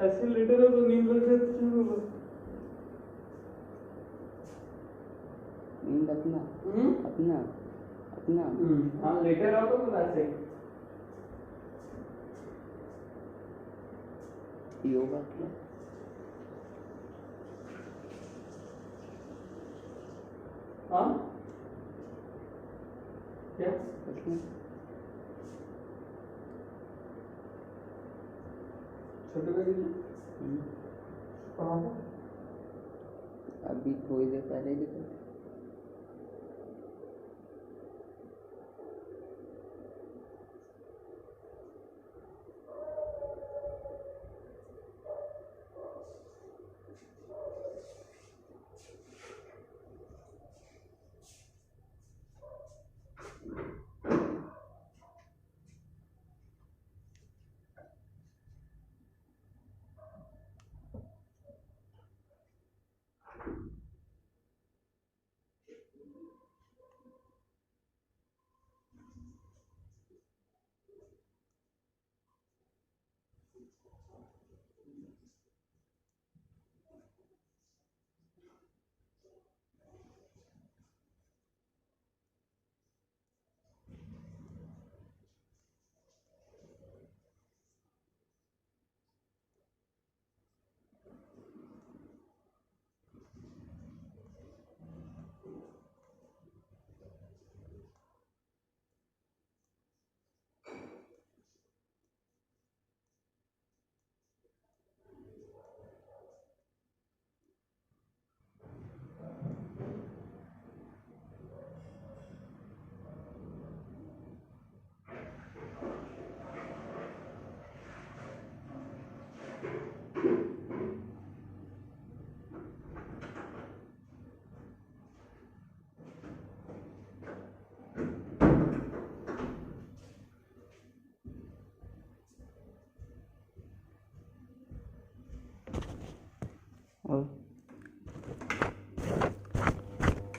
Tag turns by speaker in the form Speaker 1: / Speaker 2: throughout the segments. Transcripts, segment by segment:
Speaker 1: ऐसे लेटे रहो तो नींद लग जाती है।
Speaker 2: नींद अपना अपना अपना
Speaker 1: हाँ लेटे रहो तो वैसे
Speaker 2: योगा किया इसमें।
Speaker 1: छोटे का कितना
Speaker 2: हम्म,
Speaker 1: कहाँ पर
Speaker 2: अभी थोड़ी देर पहले ही देखा। और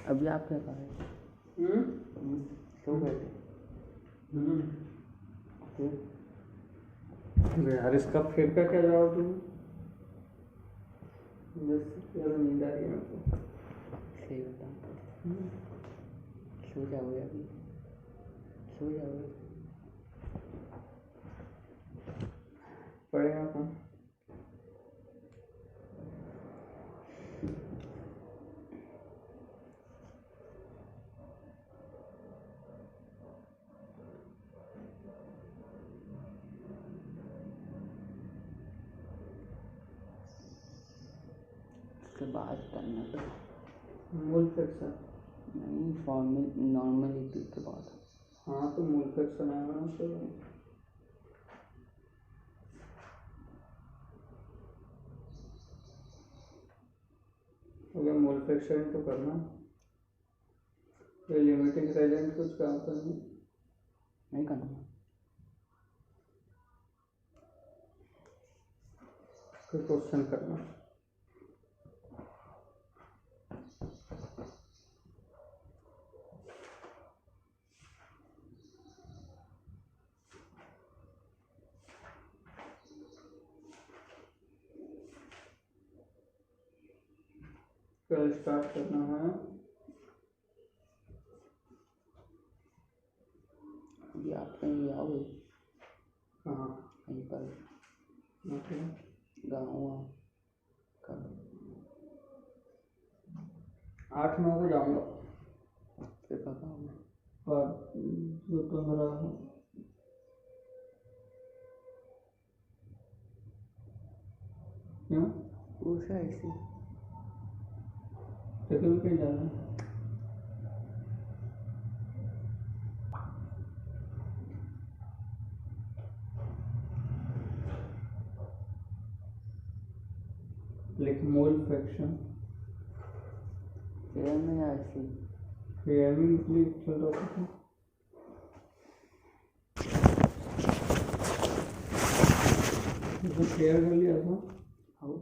Speaker 2: अभी आप क्या कर रहे हो? सो गए थे? फिर
Speaker 1: यार इसका फिर का क्या जवाब दूँ? बस यार नींद आ रही है मेरे को।
Speaker 2: सही बताओ, सो जाओगे अभी, सो जाओगे।
Speaker 1: पढ़ेगा कौन?
Speaker 2: उसके बाद करना तो
Speaker 1: मूल फ्रैक्शन।
Speaker 2: नहीं, फॉर्मल नॉर्मलिटी के बाद।
Speaker 1: हाँ तो मूल फ्रैक्शन आएगा ना तो अगर मूल फ्रैक्शन तो करना। ये लिमिटिंग ग्रेडियंट कुछ काम करना
Speaker 2: नहीं करना।
Speaker 1: कोई क्वेश्चन करना। कल स्टार्ट करना है।
Speaker 2: अभी आप कहीं आओगे?
Speaker 1: कहाँ?
Speaker 2: कहीं पर गाँव कब?
Speaker 1: 8-9 को जाऊँगा।
Speaker 2: फिर कब आओगे?
Speaker 1: और जो 15 क्यों?
Speaker 2: पूछा ऐसे।
Speaker 1: टेकल कहीं जाना है? लाइक मोल फ्रैक्शन
Speaker 2: फेयर में या ऐसे?
Speaker 1: फेयर में मतलब चल रहा था। तो फेयर कर लिया था।
Speaker 2: हाँ,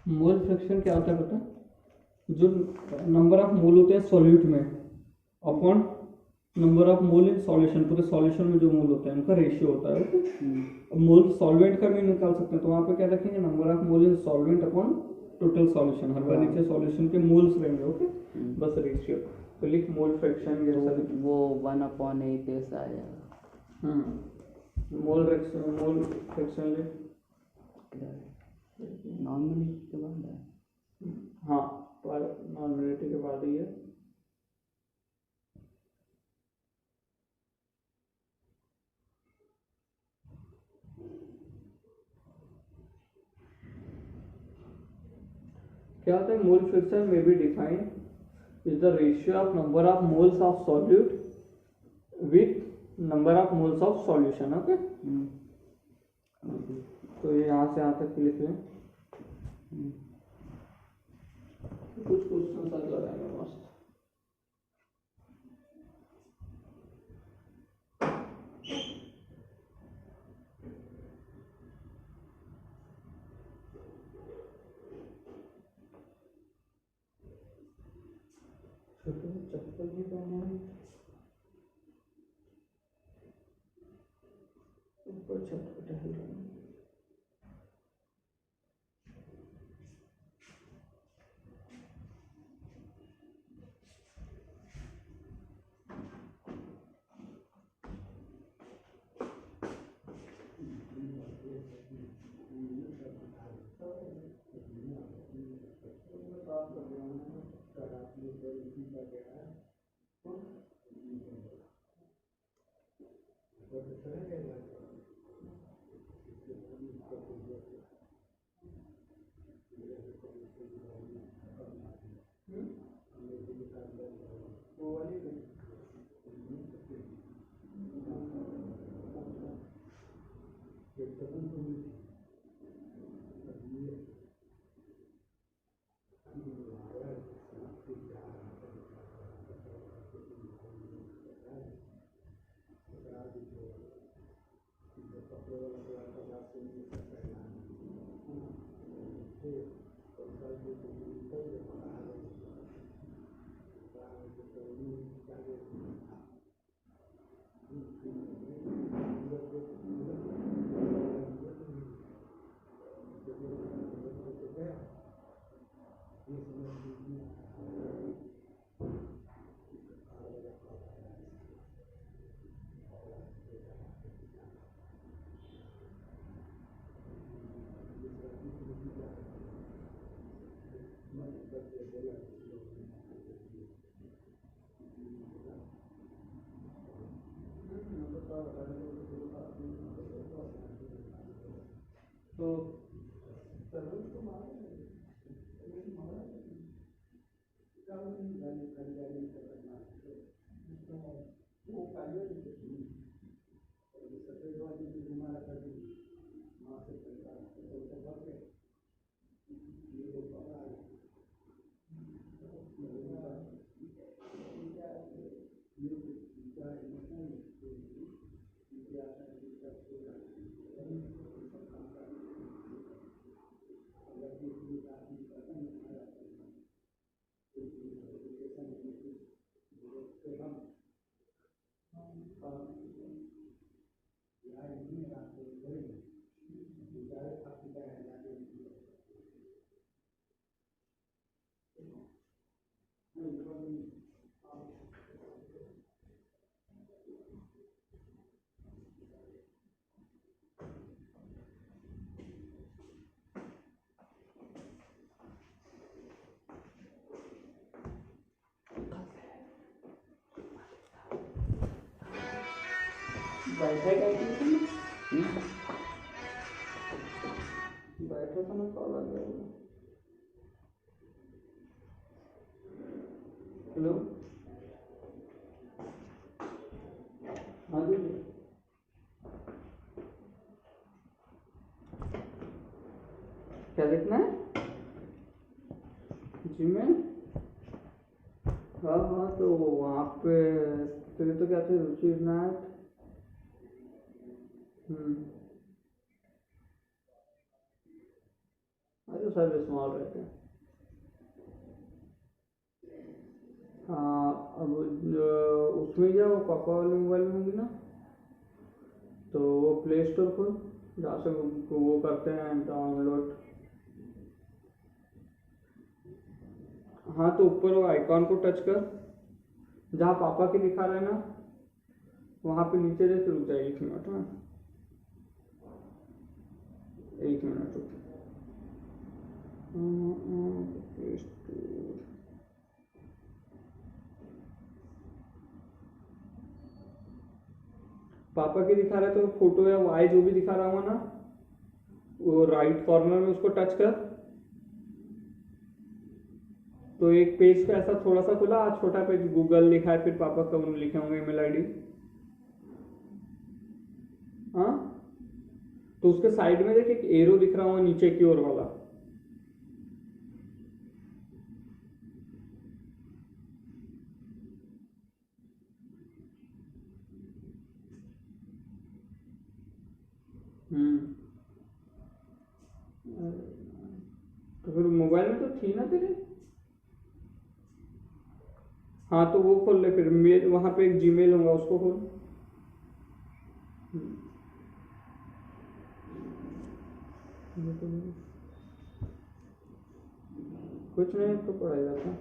Speaker 1: मोल फ्रैक्शन क्या होता है पता है? जो नंबर ऑफ मोल होते हैं सॉल्यूट में upon number of mole in solution, पूरे सॉल्यूशन में जो मोल होते हैं उनका रेशियो होता है। ओके, मोल सॉल्वेंट का भी निकाल सकते हैं तो वहाँ पे क्या रखेंगे? Number of mole in solvent upon total solution. हर बार नीचे सॉल्यूशन के मोल्स रहेंगे। ओके, बस रेशियो। तो लिख मोल फ्रैक्शन जैसा
Speaker 2: वो 1/8 ऐसा आ जाएगा।
Speaker 1: मोल फ्रैक्शन लिख।
Speaker 2: किधर है? नॉर्मलिटी के बाद है।
Speaker 1: हाँ, नॉर्मलिटी के बाद ही है। क्या होता है, मोल फ्रैक्शन में be defined is the ratio of number of moles of solute with number of moles of solution. Okay, तो ये यहाँ से यहाँ तक लिख लें। कुछ क्वेश्चन साथ लगाएंगे मस्त। छोटे चप्पल भी पहने हैं, ऊपर छत पर टहल रहे हैं। तो बैठे बैठे तो ना कॉल आ गया। हेलो, हाँ जी, क्या देखना है जी में? हाँ हाँ, तो वहाँ पे तुझे तो क्या थे, रुचि नाथ। अरे सर्विस मॉल रहते हैं। हाँ, अब उसमें जाओ, पापा वाले मोबाइल में होगी ना, तो वो प्ले स्टोर खोल, जहाँ से वो करते हैं डाउनलोड। हाँ, तो ऊपर वो आइकॉन को टच कर, जहाँ पापा के लिखा रहे ना, वहाँ पे नीचे देख, रुक जाए 1 मिनट। हाँ, 1 मिनट रुक। Play store. पापा की दिखा रहा है तो फोटो या वाई जो भी दिखा रहा हूँ ना, वो राइट कॉर्नर में उसको टच कर, तो एक पेज का ऐसा थोड़ा सा खुला, आज छोटा पेज गूगल लिखा है, फिर पापा का लिखे होंगे ईमेल आईडी। हाँ, तो उसके साइड में देख एक एरो दिख रहा होगा नीचे की ओर वाला, तो फिर मोबाइल में तो थी ना तेरे। हाँ तो वो खोल ले, फिर मेल वहां पे एक जीमेल होगा उसको खोल। कुछ नहीं तो पढ़ाई था।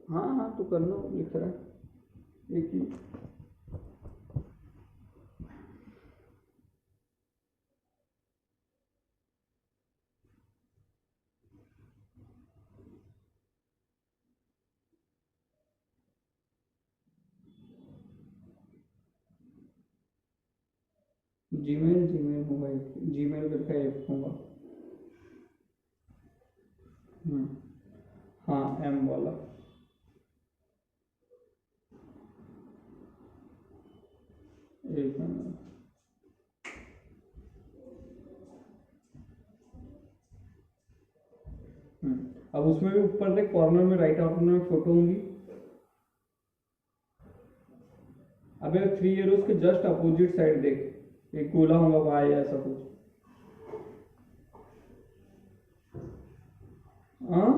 Speaker 1: हाँ हाँ तो कर लो, लिख रहा है एक ही। जीमेल जीमेल मोबाइल जीमेल करके ऐप होगा। हाँ एम वाला। एक मिनट, अब उसमें भी ऊपर देख कॉर्नर में राइट कॉर्नर में फोटो होंगी। अबे 3 एरोस के जस्ट अपोजिट साइड देख, एक गोला होगा वाई ऐसा कुछ। हाँ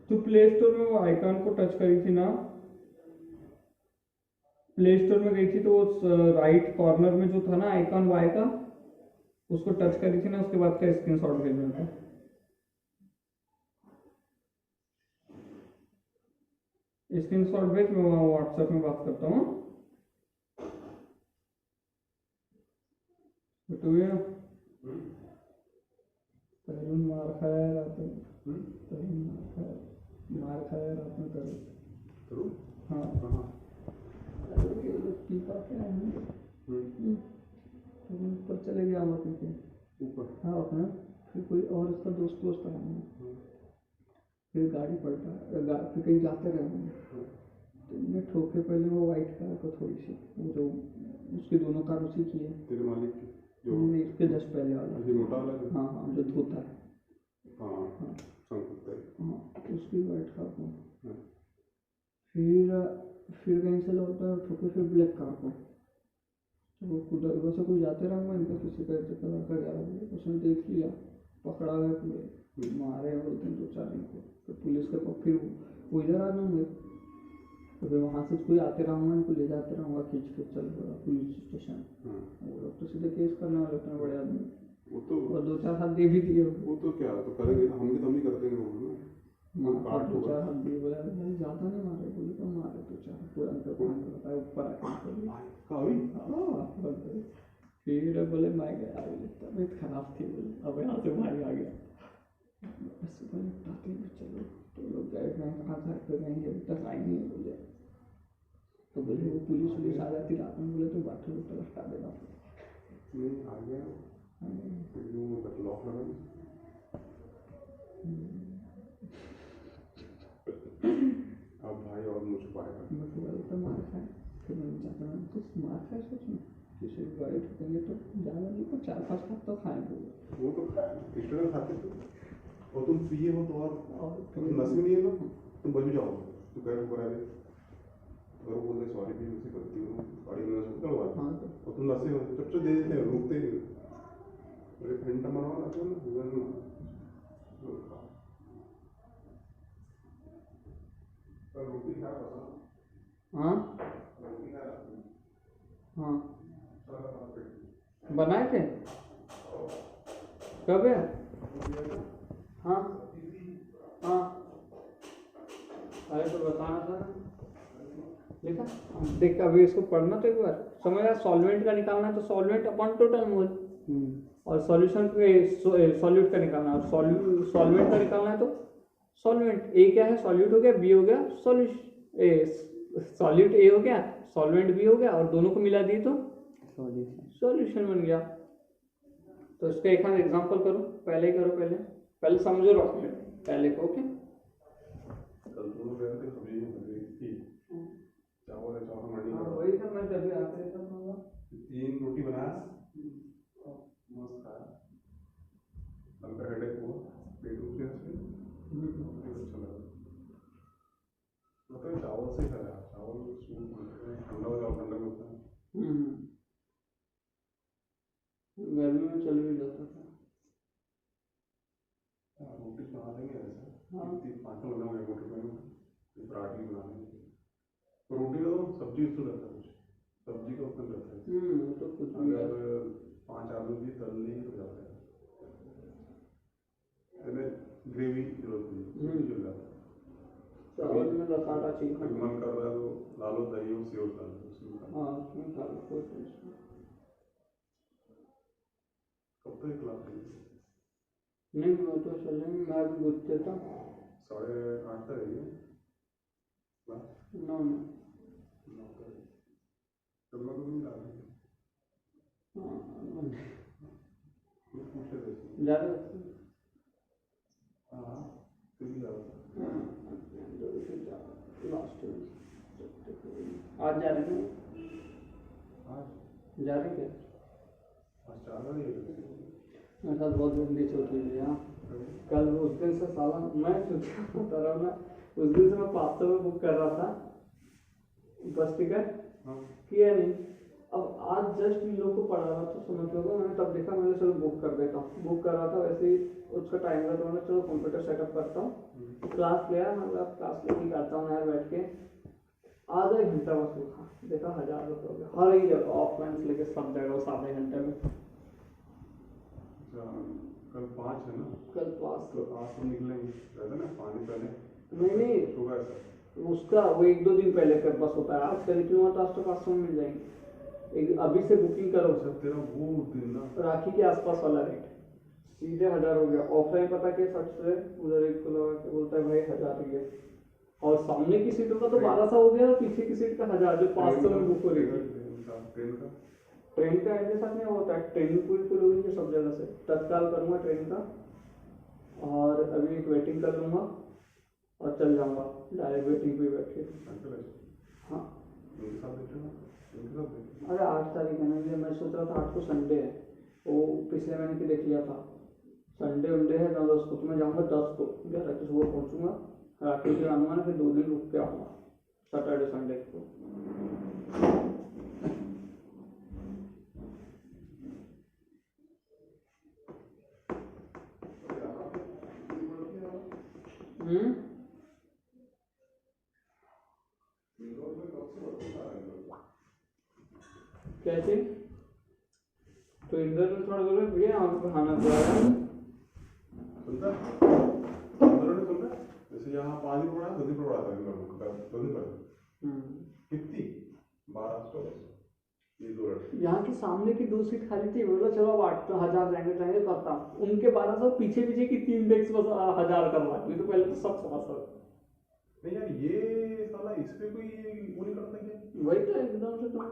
Speaker 1: तो प्ले स्टोर में वो आइकन को टच करी थी ना, प्ले स्टोर में गई थी तो वो राइट कॉर्नर में जो था ना आइकन वाई का, उसको टच करी थी ना, उसके बाद का स्क्रीनशॉट भेजना था। स्क्रीनशॉट भेज, मैं वहाँ व्हाट्सएप में बात करता हूँ। तरुण मार खाया रात में, तरुण मार खाया रात में तरुण। हाँ की बात है, ऊपर चले गया वहाँ पे ऊपर। हाँ अपना फिर कोई और उसका दोस्त आया, फिर गाड़ी पलटा, फिर कहीं जाते रहे तो मैं ठोके पहले वो वाइट कार को थोड़ी सी, वो जो उसकी दोनों कार उसी की है तेरे मालिक की, जो नहीं इसके जस्ट पहले वाला मोटा वाला। हाँ हाँ जो धोता है। हाँ हाँ हाँ उसकी वाइट कार को, फिर कहीं से लौटा ठोके, फिर ब्लैक कार को। तो वो उधर उधर से कोई जाते रहा इनका किसी का कलर का जा रहा, उसने देख लिया, पकड़ा गया पूरे, मारे बोलते हैं 2-4 दिन को। फिर पुलिस के पास, फिर वो इधर आ जाऊँगे, तो फिर वहाँ से कोई आते रहूँगा, इनको ले जाते रहूँगा खींच के, चल पड़ा पुलिस स्टेशन। वो लोग तो सीधे केस करने वाले इतने बड़े आदमी, वो तो और 2-4 हाथ दे भी दिए। वो तो क्या तो करेंगे, हम भी करते हैं ना, 2-4 हाथ दिए, बोला भाई ज़्यादा नहीं मारे, बोले तो मारे 2-4 पूरा बताया ऊपर आके। फिर बोले मैं गया, बोले तबीयत खराब थी, बोले अब यहाँ से भाई आ गया, बस निपटाते हैं चलो। तो लोग गए, मैं कहा घर पे रहेंगे, अभी तक आई नहीं है बोले। तो बोले वो पुलिस आ जाती रात में, बोले तो बाथरूम हटा देना। आ गया लॉक लगा, अब भाई और मुझे पाएगा, तो मार खाए। फिर मैंने चाहता हूँ कुछ मार खाए, सोच में किसी गाड़ी ठोकेंगे तो ज़्यादा नहीं तो 4-5 हाथ तो खाएंगे, वो तो खाए खाते थे। और तुम पिए हो तो और नशे में नहीं है ना, तुम बच भी जाओ, तो कह रहे अगर वो बोलते सॉरी भी मुझसे गलती हो, गाड़ी में नशा करवा। हाँ और तुम नशे हो चुप दे देते हैं, रुकते नहीं। अरे घंटा मनावा ना हाँ हाँ बनाए थे कब है? हाँ हाँ अरे तो बताना था। देखा? देख अभी इसको पढ़ना तो एक बार समझ आया। सॉल्वेंट का निकालना है तो सॉल्वेंट अपॉन टोटल मोल, और सॉल्यूशन सॉल्यूट का निकालना है, सॉल्वेंट का निकालना है तो सॉल्वेंट। ए क्या है? सॉल्यूट हो गया, बी हो गया सॉल्यूट, ए हो गया, सॉल्वेंट बी हो गया, और दोनों को मिला दिए तो सॉल्यूशन बन गया। तो इसका एक एग्जांपल करो, पहले करो, पहले समझो रखो पहले को। ओके,
Speaker 3: कल दोनों गए थे सब्जी थी, चावल है, चावल मंडी
Speaker 1: हाँ
Speaker 3: का
Speaker 1: वही सब मैं जब भी आते रहता था।
Speaker 3: 3 रोटी बनाया, मस्त खाया, हल्का हेडेक हुआ, पेट उठ गया, अच्छा लगा। मतलब चावल से खाया, चावल सूप ठंडा हो जाओ, ठंडा होता है,
Speaker 1: गर्मी में चल भी जाता था।
Speaker 3: रोटी बना देंगे ऐसा,
Speaker 1: हाँ।
Speaker 3: 5 बना हुआ रोटी में पराठी बना देंगे, तो रोटी का सब्जी उसको रहता है, कुछ सब्जी का उसमें रहता है,
Speaker 1: वो तो कुछ भी है।
Speaker 3: अगर 5 आलू भी तल ली तो जाता है, ग्रेवी जरूरत नहीं चल जाता है।
Speaker 1: चावल में लसाड़ा चाहिए।
Speaker 3: कभी मन कर रहा है तो ला लो दही और सेव डाल दो उसमें खा लो।
Speaker 1: हाँ उसमें खा लो, कोई टेंशन नहीं।
Speaker 3: कब तक क्लास
Speaker 1: नहीं वो तो चलेंगे, मैं भी बुझते था
Speaker 3: 8:30 तक है क्लास,
Speaker 1: 9 में।
Speaker 3: 9 तक जब मैं नहीं ला रही पूछे थे
Speaker 1: जा रहे हो?
Speaker 3: हाँ फिर भी जा रहा
Speaker 1: लास्ट में आज जा रहे हैं?
Speaker 3: आज
Speaker 1: जा रहे क्या?
Speaker 3: आज 4 बजे
Speaker 1: मेरे साथ बहुत गंदी चोट हुई है। कल उस दिन से साला मैं बता रहा हूँ ना, उस दिन से मैं 500 में बुक कर रहा था बस टिकट, किया नहीं। अब आज जस्ट इन लोगों को पढ़ा रहा था, समझ लो, मैंने तब देखा, मैंने चलो बुक कर देता हूँ। बुक कर रहा था, वैसे ही उसका टाइम लगा तो मैंने चलो कंप्यूटर सेटअप करता हूँ, क्लास लिया, मतलब क्लास लेके आता हूँ यार बैठ के, आधा एक घंटा बस रुका, देखा 1000 रुपये हो गया हर एक जगह, ऑफलाइन से लेके सब जगह उस आधे घंटे में।
Speaker 3: कल 5 है ना,
Speaker 1: कल 5
Speaker 3: तो आज तो निकलेंगे रहता ना पानी पहले,
Speaker 1: नहीं
Speaker 3: सुबह ऐसा
Speaker 1: उसका वो 1-2 दिन पहले कर बस होता है। आज का निकलूंगा तो आज तो 500 में मिल जाएंगे। अभी से बुकिंग करो
Speaker 3: अच्छा तेरा वो दिन ना
Speaker 1: राखी के आसपास वाला रेट, सीधे 1000 हो गया। ऑफलाइन पता के सच से उधर एक को लगा के बोलता है भाई 1000 ही है, और सामने की सीटों का तो 1200 हो गया, और पीछे की सीट का 1000 जो 500 में बुक हो रही थी। ट्रेन का ऐसे साथ नहीं होता है, ट्रेन पूरी फुल हो गई है सब जगह से। तत्काल करूँगा ट्रेन का, और अभी एक वेटिंग कर लूँगा और चल जाऊँगा डायरेक्ट वेटिंग पे बैठ के। हाँ अरे 8 तारीख है ना, मैं सोच रहा था 8 को संडे है, वो पिछले महीने की देख लिया था, संडे वनडे है 9-10 को, तो मैं जाऊँगा 10 को, 11 की सुबह पहुँचूँगा, राखी से आऊँगा ना, फिर 2 दिन रुक के आऊँगा सैटरडे संडे को। कैसे तो इंदौर में थोड़ा दूर है भैया, वहाँ पे खाना पड़ा है
Speaker 3: सुनता जैसे यहाँ 5 दिन पड़ा, 2 दिन पड़ा था, 2 दिन पड़ा कितनी 1200 ये 2 लड़के,
Speaker 1: यहाँ की सामने की 2 सीट खाली थी, बोला चलो अब 8000 जाएंगे करता हूँ, उनके 1200 पीछे पीछे की 3 डेस्क बस 1000 का बात हुई, तो पहले तो सब 700।
Speaker 3: नहीं यार ये साला इस पे कोई वो नहीं करता क्या?
Speaker 1: वही तो एकदम से तुम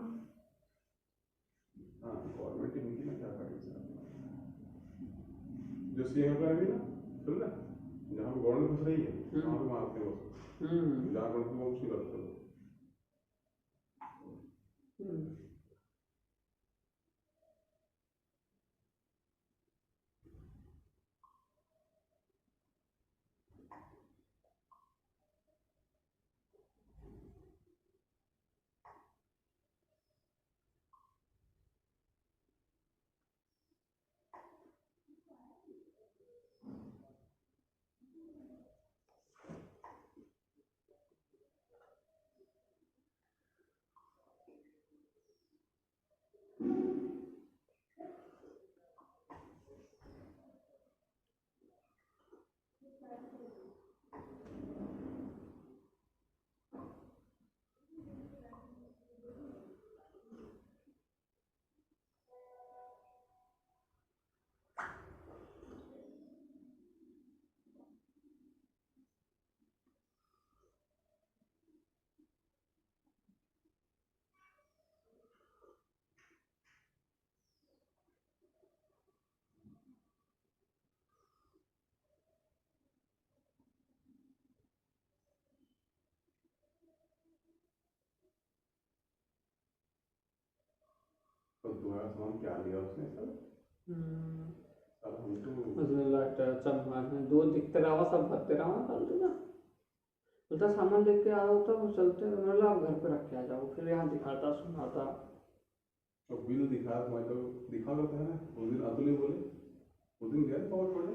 Speaker 3: हाँ गवर्नमेंट इनकी ना क्या करेगी जो सीएम का है ना, सुन ना, जहाँ पे गवर्नमेंट घुस रही है वहाँ पे मारते हैं उसको, जहाँ गवर्नमेंट को कुछ नहीं करते। मैं समझ क्या लिया उसने सर। अब हम तो
Speaker 1: उसने लाइट चमका में दो दिखते रहा सब भरते रहा फालतू ना। बोलता सामान लेके के आ रहा होता वो चलते मतलब आप घर पे रख के आ जाओ, फिर यहाँ दिखाता सुनाता।
Speaker 3: अब बिल दिखा मैं तो दिखा करता है ना। उस दिन अतुल ही बोले, उस दिन गया पावर पड़े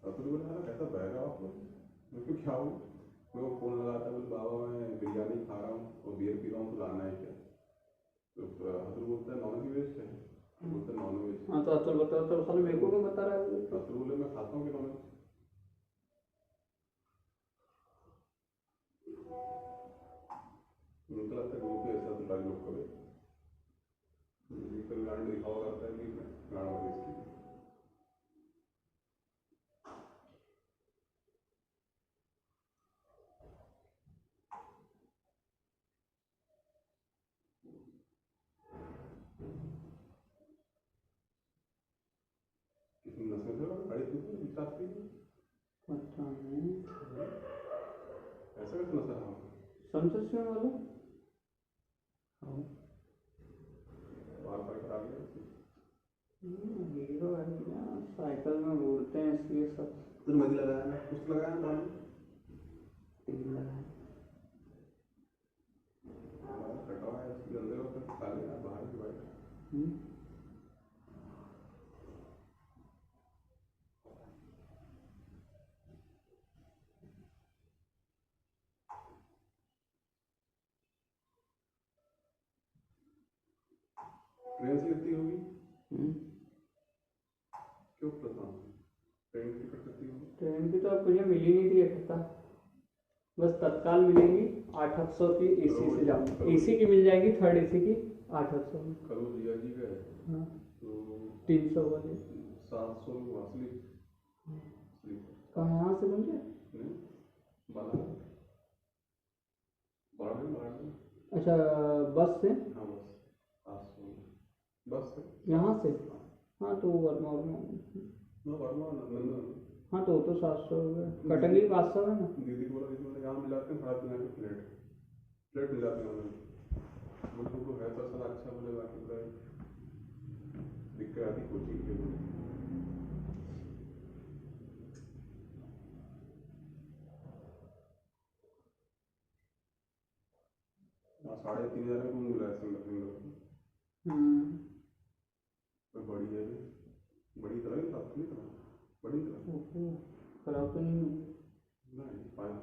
Speaker 3: अतुल बोले यार कैसा बैग आप लोग। मैं तो क्या हूँ, मैं वो फोन लगाता बोले बाबा मैं बिरयानी खा रहा हूँ और बियर पी रहा हूँ तो लाना है क्या। तो अतुल बोलता है नॉन वेज है, बोलता है नॉन वेज।
Speaker 1: हाँ तो अतुल बताओ तो साले मेरे को क्यों बता रहा है।
Speaker 3: अतुल बोले मैं खाता हूँ कि नॉन वेज। मुझे लगता है ग्रुप में ऐसा तो लागे लोग कभी कभी गाड़ी दिखावा करता है कि गाड़ा वाली इसकी किसी नस्ल से गाड़ी थी विचार थी
Speaker 1: पता नहीं
Speaker 3: ऐसा कैसे नशा रहा
Speaker 1: संतोष सिंह वाला
Speaker 3: बार बार करा लिया।
Speaker 1: हीरो है क्या, साइकिल में घूरते हैं इसलिए सब
Speaker 3: तो मदी लगाया ना कुछ लगाया ना
Speaker 1: तेल लगाए।
Speaker 3: कटवा है उसके अंदर और फिर खा लिया बाहर की बाइक। ट्रेन से कितनी होगी क्यों पता ट्रेन की टिकट कितनी होगी।
Speaker 1: ट्रेन की तो अब मुझे मिली नहीं थी ये पता, बस तत्काल मिलेगी 800 की एसी से जाऊँ। एसी की मिल जाएगी थर्ड एसी की 800 में।
Speaker 3: कल वो जिया जी गए
Speaker 1: हाँ
Speaker 3: तो
Speaker 1: 300 वाली
Speaker 3: 700 वासली
Speaker 1: कहाँ यहाँ से मुझे
Speaker 3: नहीं बाला बाड़ा
Speaker 1: अच्छा बस से
Speaker 3: हाँ बस 700 बस से
Speaker 1: यहाँ से। हाँ तो वर्मा
Speaker 3: मैं वर्मा नंदन
Speaker 1: हाँ तो 700 रुपये कटेंगे 500 है ना।
Speaker 3: दीदी को बोला कि मैंने यहाँ मिल जाते हैं 3.5 प्लेट प्लेट मिल जाती है हमें बोले तो है तो सारा अच्छा बोले बाकी पूरा दिक्कत आती कोचिंग के लिए। हाँ 3,500 में रूम मिला है सिंगल तो बड़ी है भी बड़ी तरह की साथ नहीं तरह बड़ी तरह
Speaker 1: खराब तो नहीं
Speaker 3: नहीं पानी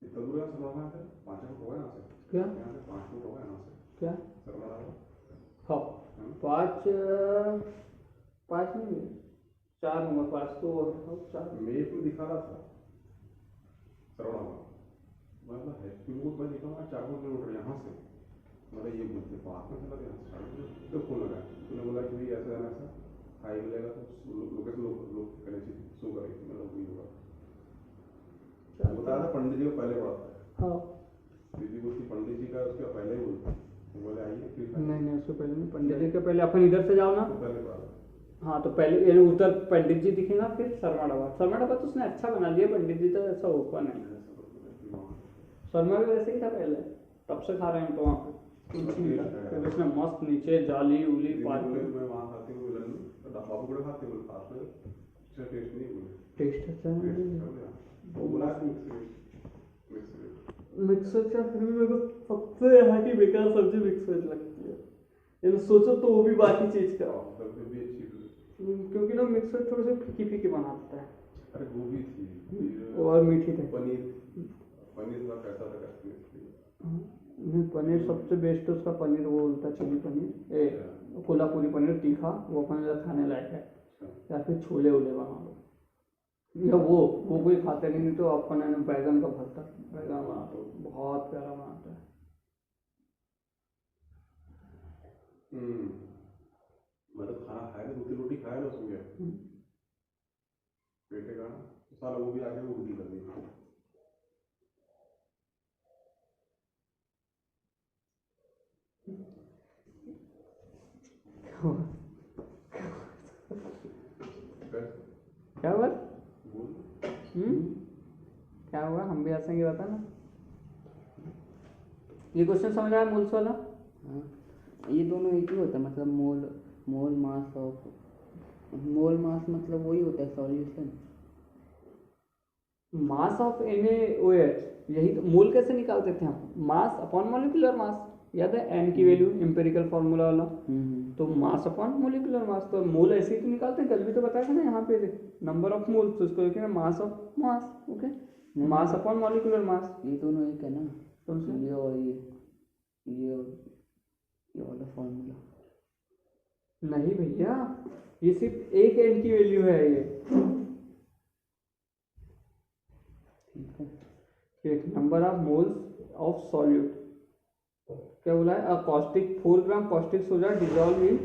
Speaker 3: इतना दूर है सरवड़ा से 5 फुट होगा यहाँ से
Speaker 1: क्या
Speaker 3: यहाँ से 5 फुट होगा यहाँ से
Speaker 1: क्या
Speaker 3: सरवड़ा
Speaker 1: हाँ 5 नहीं है 4 होगा 5 तो 4
Speaker 3: मेप में दिखा रहा था सरवड़ा में मतलब है क्योंकि मैं देखा हूँ 4 किलोमीटर यहाँ से मतलब ये बोलते पास में चला यहाँ से तो फोन लगा तूने बोला कि भाई ऐसा है ना ऐसा हाई मिलेगा तो लोकेशन लोग कनेक्शन शो करेगी मतलब वही होगा बताया था पंडित जी को पहले पढ़ा था।
Speaker 1: हाँ
Speaker 3: दीदी बोलती पंडित जी का उसके पहले ही बोलता बोले आइए फिर
Speaker 1: नहीं उससे पहले नहीं, पंडित जी के पहले अपन इधर से जाओ ना
Speaker 3: तो पहले पढ़ा
Speaker 1: हाँ तो पहले ये उधर पंडित जी दिखेगा फिर शर्मा ढाबा तो उसने अच्छा बना दिया। पंडित जी तो ऐसा ओपन है, शर्मा भी वैसे ही था पहले तब से खा रहे हैं तो वहाँ पे फिर उसने मस्त नीचे जाली उली पार्क
Speaker 3: मैं वहाँ खाती हूँ मिलन में तो बाबू बड़े खाते बोले पास में अच्छा टेस्ट नहीं बोले
Speaker 1: टेस्ट अच्छा है।
Speaker 3: वो बोला
Speaker 1: मिक्स वेज का फिर भी मेरे को सबसे यहाँ की बेकार सब्जी मिक्स वेज लगती है। ये सोचो तो वो भी बाकी चीज का
Speaker 3: सब्जी भी अच्छी
Speaker 1: क्योंकि ना मिक्स वेज थोड़ी सी फीकी फीकी बनाता है।
Speaker 3: अरे गोभी थी
Speaker 1: और मीठी थी
Speaker 3: पनीर का कैसा था
Speaker 1: पनीर सबसे बेस्ट उसका पनीर वो बोलता चिली पनीर कोल्हापुरी पनीर तीखा वो अपन खाने लायक है। या फिर छोले वोले बना लो या वो कोई खाते नहीं तो अपन बैगन का भरता बैगन बनाते बहुत प्यारा बनाता है।
Speaker 3: मतलब खाना खाया ना, 2-3 रोटी खाया ना, सो गया पेटे का, तो साला वो भी आके वो उल्टी कर दी।
Speaker 1: क्या हुआ?
Speaker 3: बोल।
Speaker 1: क्या हुआ? हम भी हंसेंगे, बता ना। ये क्वेश्चन समझ आया मोल्स वाला?
Speaker 2: हाँ, ये दोनों एक ही होता है, मतलब मोल मास ऑफ, मोल मास मतलब वही होता है सॉल्यूशन।
Speaker 1: मास ऑफ NaOH, यही तो मोल कैसे निकालते थे हम? मास अपॉन मॉलिक्यूलर मास, याद है एन की वैल्यू, एम्पेरिकल फार्मूला वाला। तो मास अपॉन मॉलिक्यूलर मास, तो मोल ऐसे ही तो निकालते हैं, कल भी तो बताया था ना यहाँ पे नंबर ऑफ मोल, तो उसको लिखेंगे mass of mass. Okay, mass upon molecular mass.
Speaker 2: ये दोनों एक है ना,
Speaker 1: कौन सा?
Speaker 2: ये और ये वाला फार्मूला।
Speaker 1: नहीं भैया, ये सिर्फ एक एन की वैल्यू है ये।
Speaker 2: ठीक है,
Speaker 1: number of moles of solute, क्या बोला है? Caustic 4 gram caustic soda dissolve in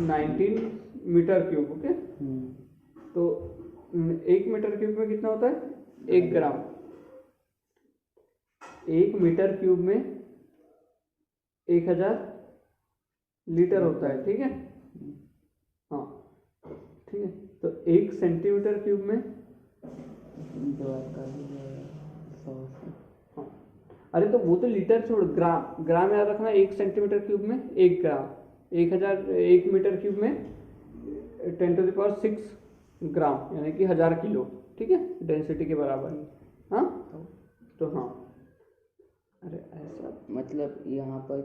Speaker 1: 19 metre cube. Okay, तो 1 मीटर क्यूब में कितना होता है? 1 ग्राम। 1 मीटर क्यूब में 1000 लीटर होता है, ठीक है? हाँ, ठीक है। तो 1 सेंटीमीटर क्यूब में, हाँ, अरे तो वो तो लीटर छोड़, ग्राम, ग्राम याद रखना। 1 सेंटीमीटर क्यूब में 1 ग्राम, 1 मीटर क्यूब में 10⁶ ग्राम, यानी कि 1000 किलो, ठीक है, डेंसिटी के बराबर। हाँ, तो हाँ, अरे ऐसा
Speaker 2: मतलब यहाँ पर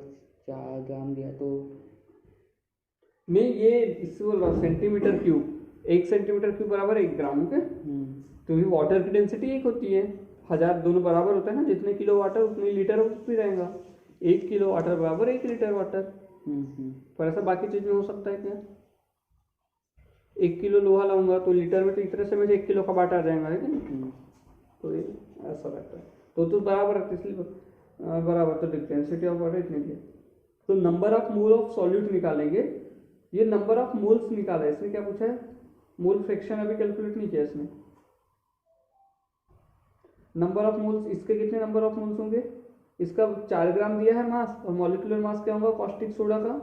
Speaker 2: 4 ग्राम दिया तो
Speaker 1: नहीं, ये इससे बोल रहा हूँ सेंटीमीटर क्यूब। 1 सेंटीमीटर क्यूब बराबर 1 ग्राम। ओके, क्योंकि वाटर की डेंसिटी एक होती है, 1000 दोनों बराबर होता है ना, जितने किलो वाटर उतने लीटर भी रहेगा। 1 किलो वाटर बराबर 1 लीटर वाटर। पर ऐसा बाकी चीज में हो सकता है क्या? 1 किलो लोहा लाऊंगा तो लीटर में तो इस तरह से मुझे 1 किलो का वाटर आ जाएगा, है ना? तो ये ऐसा रहता है, तो बराबर रहता है, इसलिए बराबर। तो डेंसिटी ऑफ वाटर इतनी है। तो number of mole of solute निकालेंगे। ये नंबर ऑफ मोल्स निकाला है, इसने क्या पूछा है? मोल फ्रैक्शन अभी कैलकुलेट नहीं किया इसने। नंबर ऑफ मोल्स, इसके कितने नंबर ऑफ मोल्स होंगे? इसका 4 ग्राम दिया है मास, और मॉलिक्यूलर मास क्या होगा कॉस्टिक सोडा का?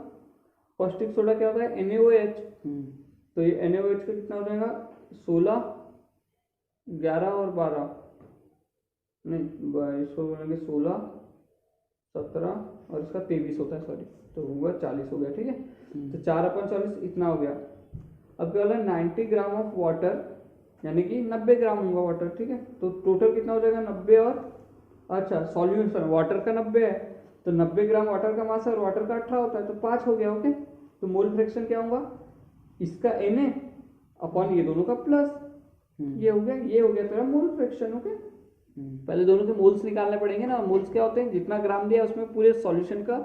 Speaker 1: कॉस्टिक सोडा क्या होता है? NaOH। तो ये NaOH का कितना हो जाएगा? 16, 11 और 12, नहीं इसको बोलेंगे 16, 17 और इसका 23 होता है, सॉरी, तो होगा 40 हो गया, ठीक है? तो 4/40 इतना हो गया। अब क्या बोला? 90 ग्राम ऑफ वाटर, यानी कि 90 ग्राम होगा वाटर, ठीक है? तो टोटल कितना हो जाएगा? 90 और, अच्छा सॉल्यूशन वाटर का 90 है, तो 90 ग्राम वाटर का मास है और वाटर का 18 होता है, तो 5 हो गया। ओके, तो मोल फ्रैक्शन क्या होगा? इसका Na अपॉन ये दोनों का प्लस, ये हो गया, ये हो गया तेरा मोल फ्रैक्शन। ओके, पहले दोनों के मोल्स निकालने पड़ेंगे ना। मोल्स क्या होते हैं? जितना ग्राम दिया उसमें पूरे सॉल्यूशन का,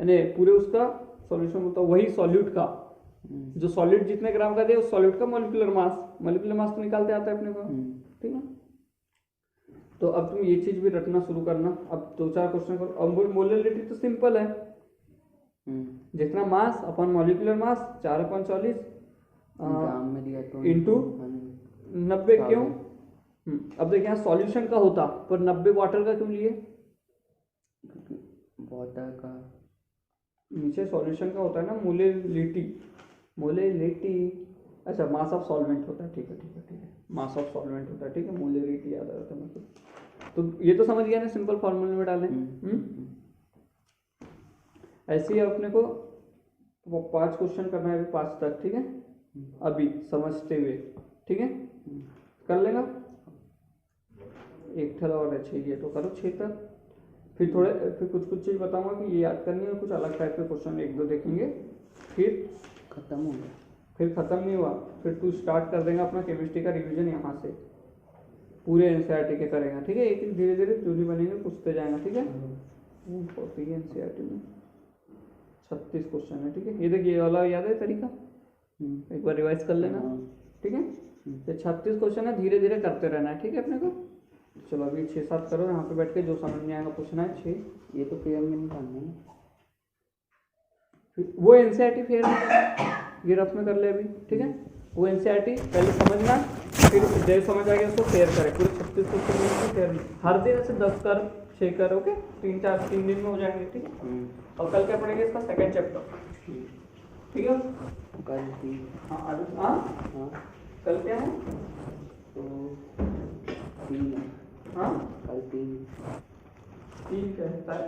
Speaker 1: यानी पूरे उसका सॉल्यूशन होता है, वही सॉल्यूट का, जो सॉलिड जितने ग्राम का दे उस सॉलिड का मॉलिक्यूलर मास तो निकालते आता है अपने को, ठीक है? तो अब तुम ये चीज भी रटना शुरू करना। अब 2-4 क्वेश्चन करो। अब मोलरिटी तो सिंपल है, जितना मास अपॉन मॉलिक्यूलर मास 4/40
Speaker 2: ग्राम में दिया तो
Speaker 1: इंटू 90 क्यों? अब देखिए यहाँ सॉल्यूशन का होता, पर 90 वाटर का क्यों लिए?
Speaker 2: वाटर का
Speaker 1: नीचे सॉल्यूशन का होता है ना, मोलेलिटी। अच्छा, मास ऑफ सॉल्वेंट होता है, ठीक है, मास ऑफ सॉल्वेंट होता है, ठीक है, मोलेलिटी याद रहता है मतलब। तो ये तो समझ गया ना, सिंपल फॉर्मूले में डालें। ऐसे ही अपने को 5 क्वेश्चन करना है, अभी 5 तक, ठीक है, अभी समझते हुए, ठीक है, कर लेगा। एक थोड़ा और है 6, ये तो करो 6 तक। फिर कुछ चीज़ बताऊंगा कि ये याद करनी है, और कुछ अलग टाइप के क्वेश्चन 1-2 देखेंगे, फिर
Speaker 2: खत्म हो गया।
Speaker 1: फिर खत्म नहीं हुआ, फिर तू स्टार्ट कर देगा अपना केमिस्ट्री का रिवीजन यहाँ से, पूरे NCERT के करेगा, ठीक है? एक धीरे धीरे जो भी बनेंगे पूछते जाएगा, ठीक है? NCERT में 36 क्वेश्चन है, ठीक है? ये देखिए, ये वाला याद है तरीका, एक बार रिवाइज कर लेना, ठीक है? ये 36 क्वेश्चन है, धीरे धीरे करते रहना है, ठीक है अपने को? चलो अभी 6-7 करो यहाँ पे बैठ के, जो समझ नहीं आएगा पूछना है। 6
Speaker 2: ये तो पेयर में नहीं करना है,
Speaker 1: वो एनसीईआरटी फेयर ये रफ में कर ले अभी, ठीक है। वो एनसीईआरटी पहले समझना, फिर जैसे समझ आ गया उसको फेयर करें, पूरे 36 क्वेश्चन में फेयर हर दिन ऐसे 10 कर 6 कर, ओके, 3 दिन में हो जाएंगे, ठीक है। और कल क्या पढ़ेंगे इसका सेकंड चैप्टर, ठीक है।
Speaker 2: कल की
Speaker 1: हाँ हाँ
Speaker 2: हाँ
Speaker 1: कल क्या है,
Speaker 2: तो 3
Speaker 1: हाँ
Speaker 2: कल 3
Speaker 1: 3 क्या है,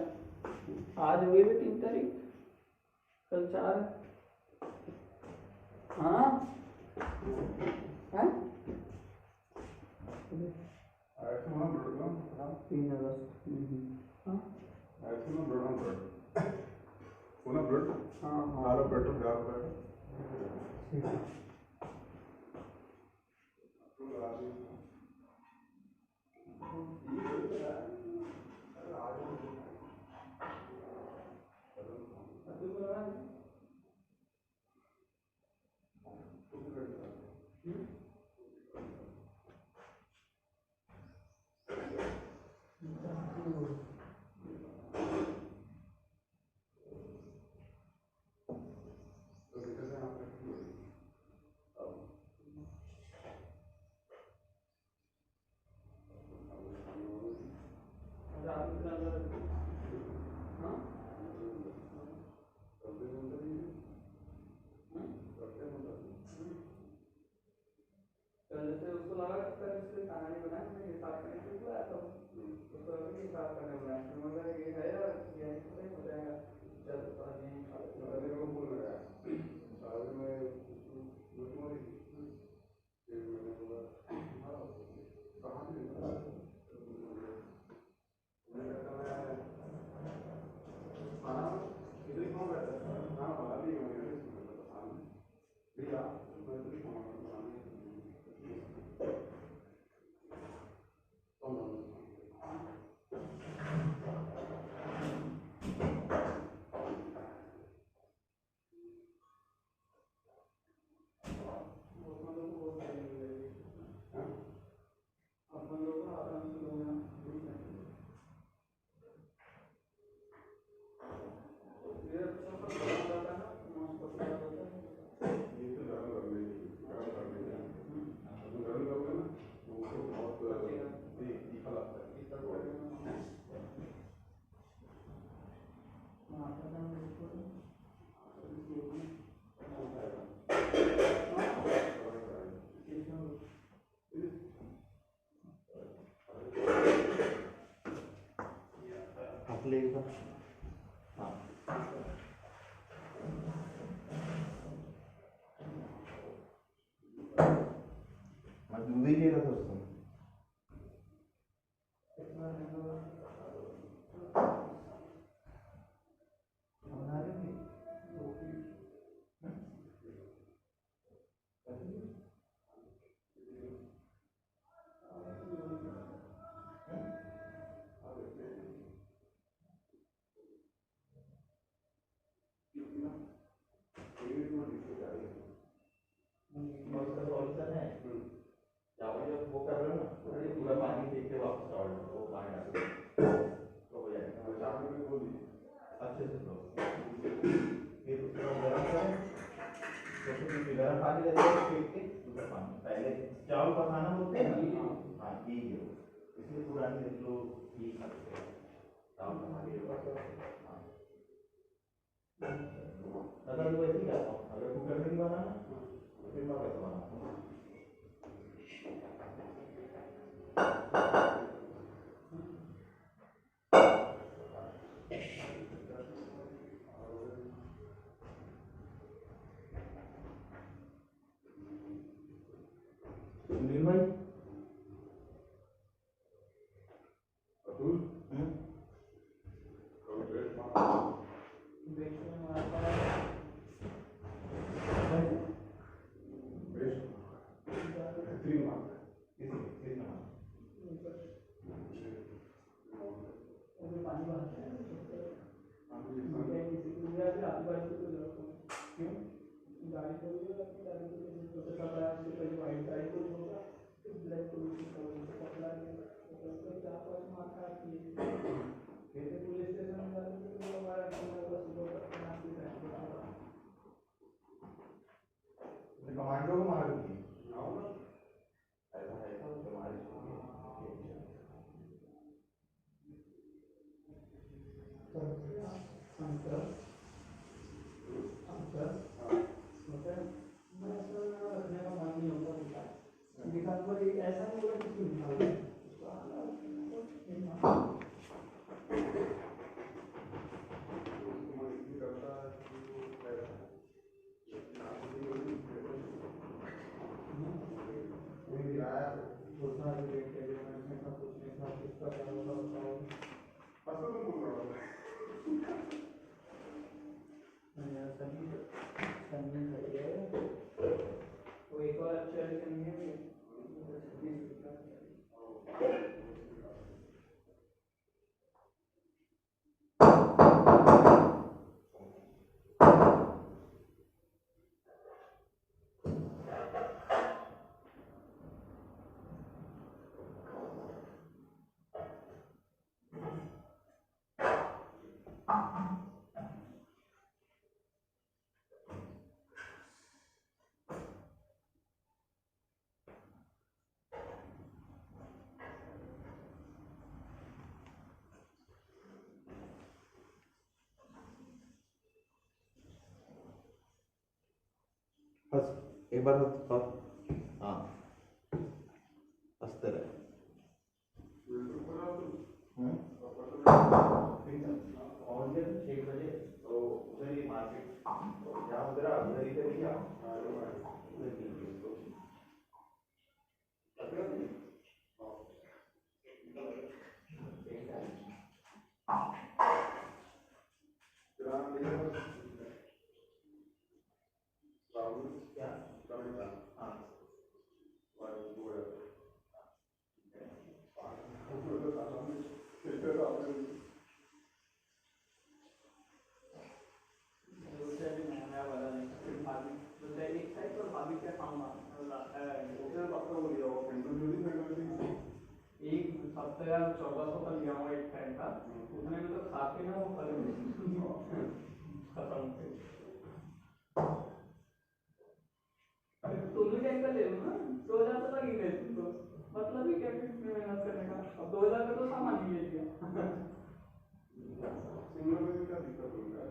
Speaker 1: आज हुई भी 3 तारीख, कल 4 है, हाँ है
Speaker 3: ऐसे होना ब्लड का
Speaker 1: 3 अगस्त, हाँ
Speaker 3: ऐसे ना ब्लड होना ब्लड
Speaker 1: हाँ हाँ
Speaker 3: हारा ब्लड गार ब्लड
Speaker 1: जैसे उसको लगा कि इसलिए खाना नहीं बनाया, मैंने ये साफ करने के लिए बुलाया, तो उसको लगा कि ये साफ करने बुलाया, फिर मगर ये है और ये नहीं हो जाएगा, चल तो यहीं खा लेते हैं।
Speaker 3: मेरे को बोल रहा है साल में तुम्हारी एक मैंने बोला कहाँ से मैं कहता मैं खाना इधर ही खाऊं बैठा खाना बना ली मैंने सामने भैया मैं इधर ही खाऊंगा
Speaker 4: गर्म पानी रहता है फेंक के दूसरा पानी पहले चावल पकाना बोलते हैं ना, हाँ ये इसलिए पुरानी देख लो ये खाते हैं चावल पका के, हाँ दादा तो वैसे ही आता हूँ, अगर कुकर में नहीं बनाना तो फिर मैं वैसे बनाता हूँ। सुनील भाई
Speaker 3: अतुल बेहतरीन बात
Speaker 1: ऐसा नहीं बोला किसी ने निकाला। वो एक और अच्छा करनी है
Speaker 4: बस एक बार हंस हाँ हंसते रहे और 6 बजे तो उधर ही मार्केट जहाँ उधर उधर ही कर दिया उधर कीजिए उसको क्या हाँ
Speaker 1: एक सप्ताह 1400 का लिया हुआ एक टाइम का, उसने भी तो खा के ना वो खत्म हो गई। तुम भी टाइम का ले लो ना, 2000 तक ही ले तुम तो, मतलब ही क्या इसमें मेहनत करने का। अब 2000 का तो सामान ही ले लिया।
Speaker 3: सिंगल में क्या दिक्कत होगा?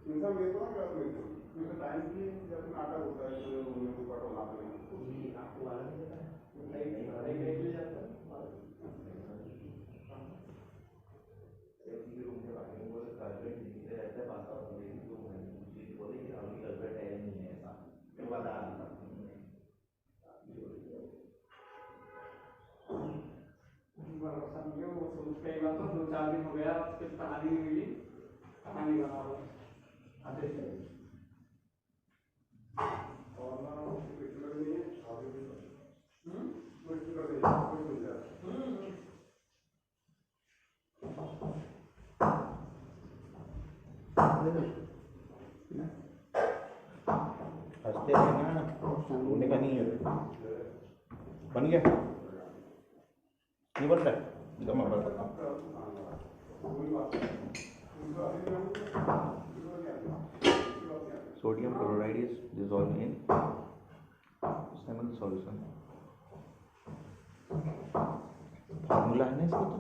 Speaker 3: इंसान ये तो ना क्या होता है? क्योंकि टाइम की जब नाटक होता है तो उन्हें को पटो लाते हैं।
Speaker 4: ये आपको वाला नहीं देता है
Speaker 1: नहीं ले जाता है।
Speaker 4: रूम के बारे में बोले कार्पेट दिखते रहता है बात और लेकिन तो बोले कि अभी कार्पेट है नहीं है ऐसा मैं बता रहा था
Speaker 1: भरोसा नहीं है वो, सोच के बात तो 2-4 दिन हो गया, उसकी कहानी नहीं मिली, कहानी बना हुआ आते थे।
Speaker 3: और ना उसकी पिक्चर नहीं है, आगे भी कोई पिक्चर नहीं है, कोई मिल जाए।
Speaker 4: हंसते रहना होने का नहीं है बन गया नहीं बन रहा है जमा कर सकता sodium chloride is dissolved in Simon solution formula है ना इसको तो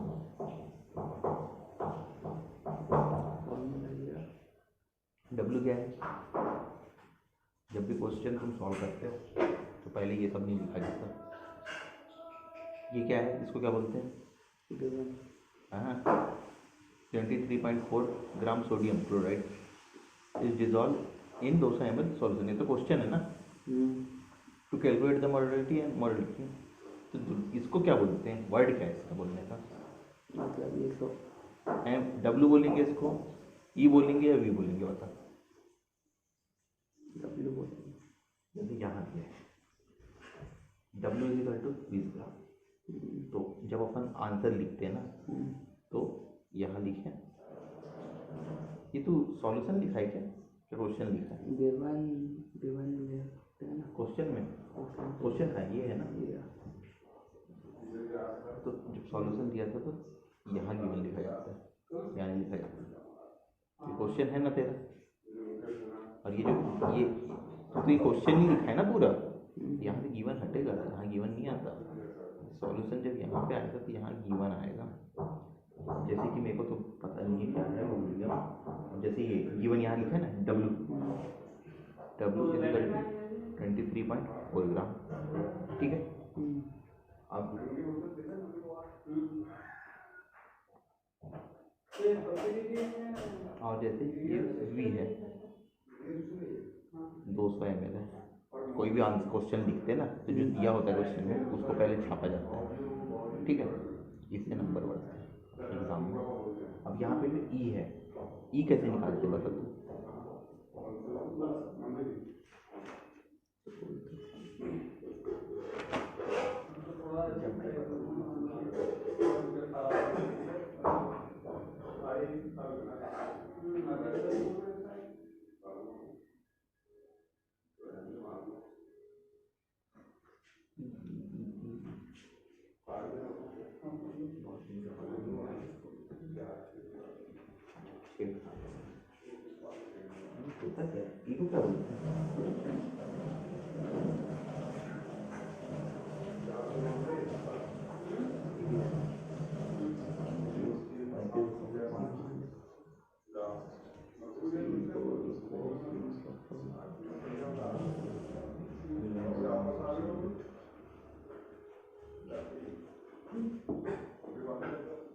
Speaker 4: W क्या है जब भी क्वेश्चन तुम सॉल्व करते हो तो पहले ये सब नहीं लिखा जाता ये क्या है इसको क्या बोलते हैं हाँ 23.4 gram sodium chloride is dissolve in 200 ml solution ये तो क्वेश्चन है ना to calculate the molality and molality तो इसको क्या बोलते हैं वर्ड क्या है इसका बोलने का
Speaker 2: मतलब ये तो
Speaker 4: एम डब्ल्यू बोलेंगे इसको ई बोलेंगे या वी बोलेंगे बता
Speaker 2: W बोलते हैं।
Speaker 4: जैसे यहाँ पे डब्ल्यू इज इक्वल टू 20 ग्राम तो जब अपन आंसर लिखते हैं ना तो यहाँ लिखे ये तो सॉल्यूशन लिखा है क्या क्वेश्चन लिखा है
Speaker 2: विवन लिखते हैं ना
Speaker 4: क्वेश्चन में क्वेश्चन था ये है ना तो जब सॉल्यूशन दिया था तो यहाँ गिवन लिखा जाता है यहाँ नहीं लिखा जाता ये क्वेश्चन है ना तेरा और ये जो ये तो ये क्वेश्चन ही लिखा है ना पूरा यहाँ से गिवन हटेगा यहाँ गिवन नहीं आता सॉल्यूशन जब यहाँ पे आएगा तो यहाँ गिवन आएगा जैसे कि मेरे को तो पता नहीं है क्या है वो भूल गया जैसे ये गिवन यहाँ लिखा है ना W 23.4 ग्राम ठीक है और जैसे ये वी है 200 ml है, कोई भी आंसर क्वेश्चन लिखते हैं ना तो जो दिया होता है क्वेश्चन में उसको पहले छापा जाता है, ठीक है, इससे नंबर बढ़ते हैं एग्जाम में। अब यहाँ पे भी ई है, ई कैसे निकालते बता तू? होता क्या ई को क्या बोलते हैं?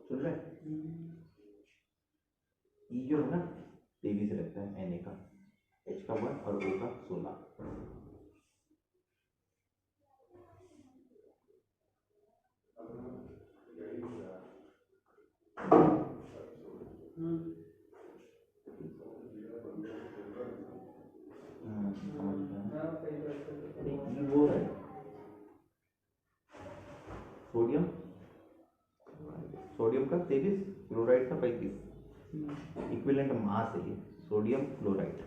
Speaker 4: सुन रहे? ई जो है ना 23 रहता है Na का, H का 1 और O का 16। वो है सोडियम, सोडियम का 23, क्लोराइड का 35, इक्विवेलेंट मास है ये सोडियम क्लोराइड।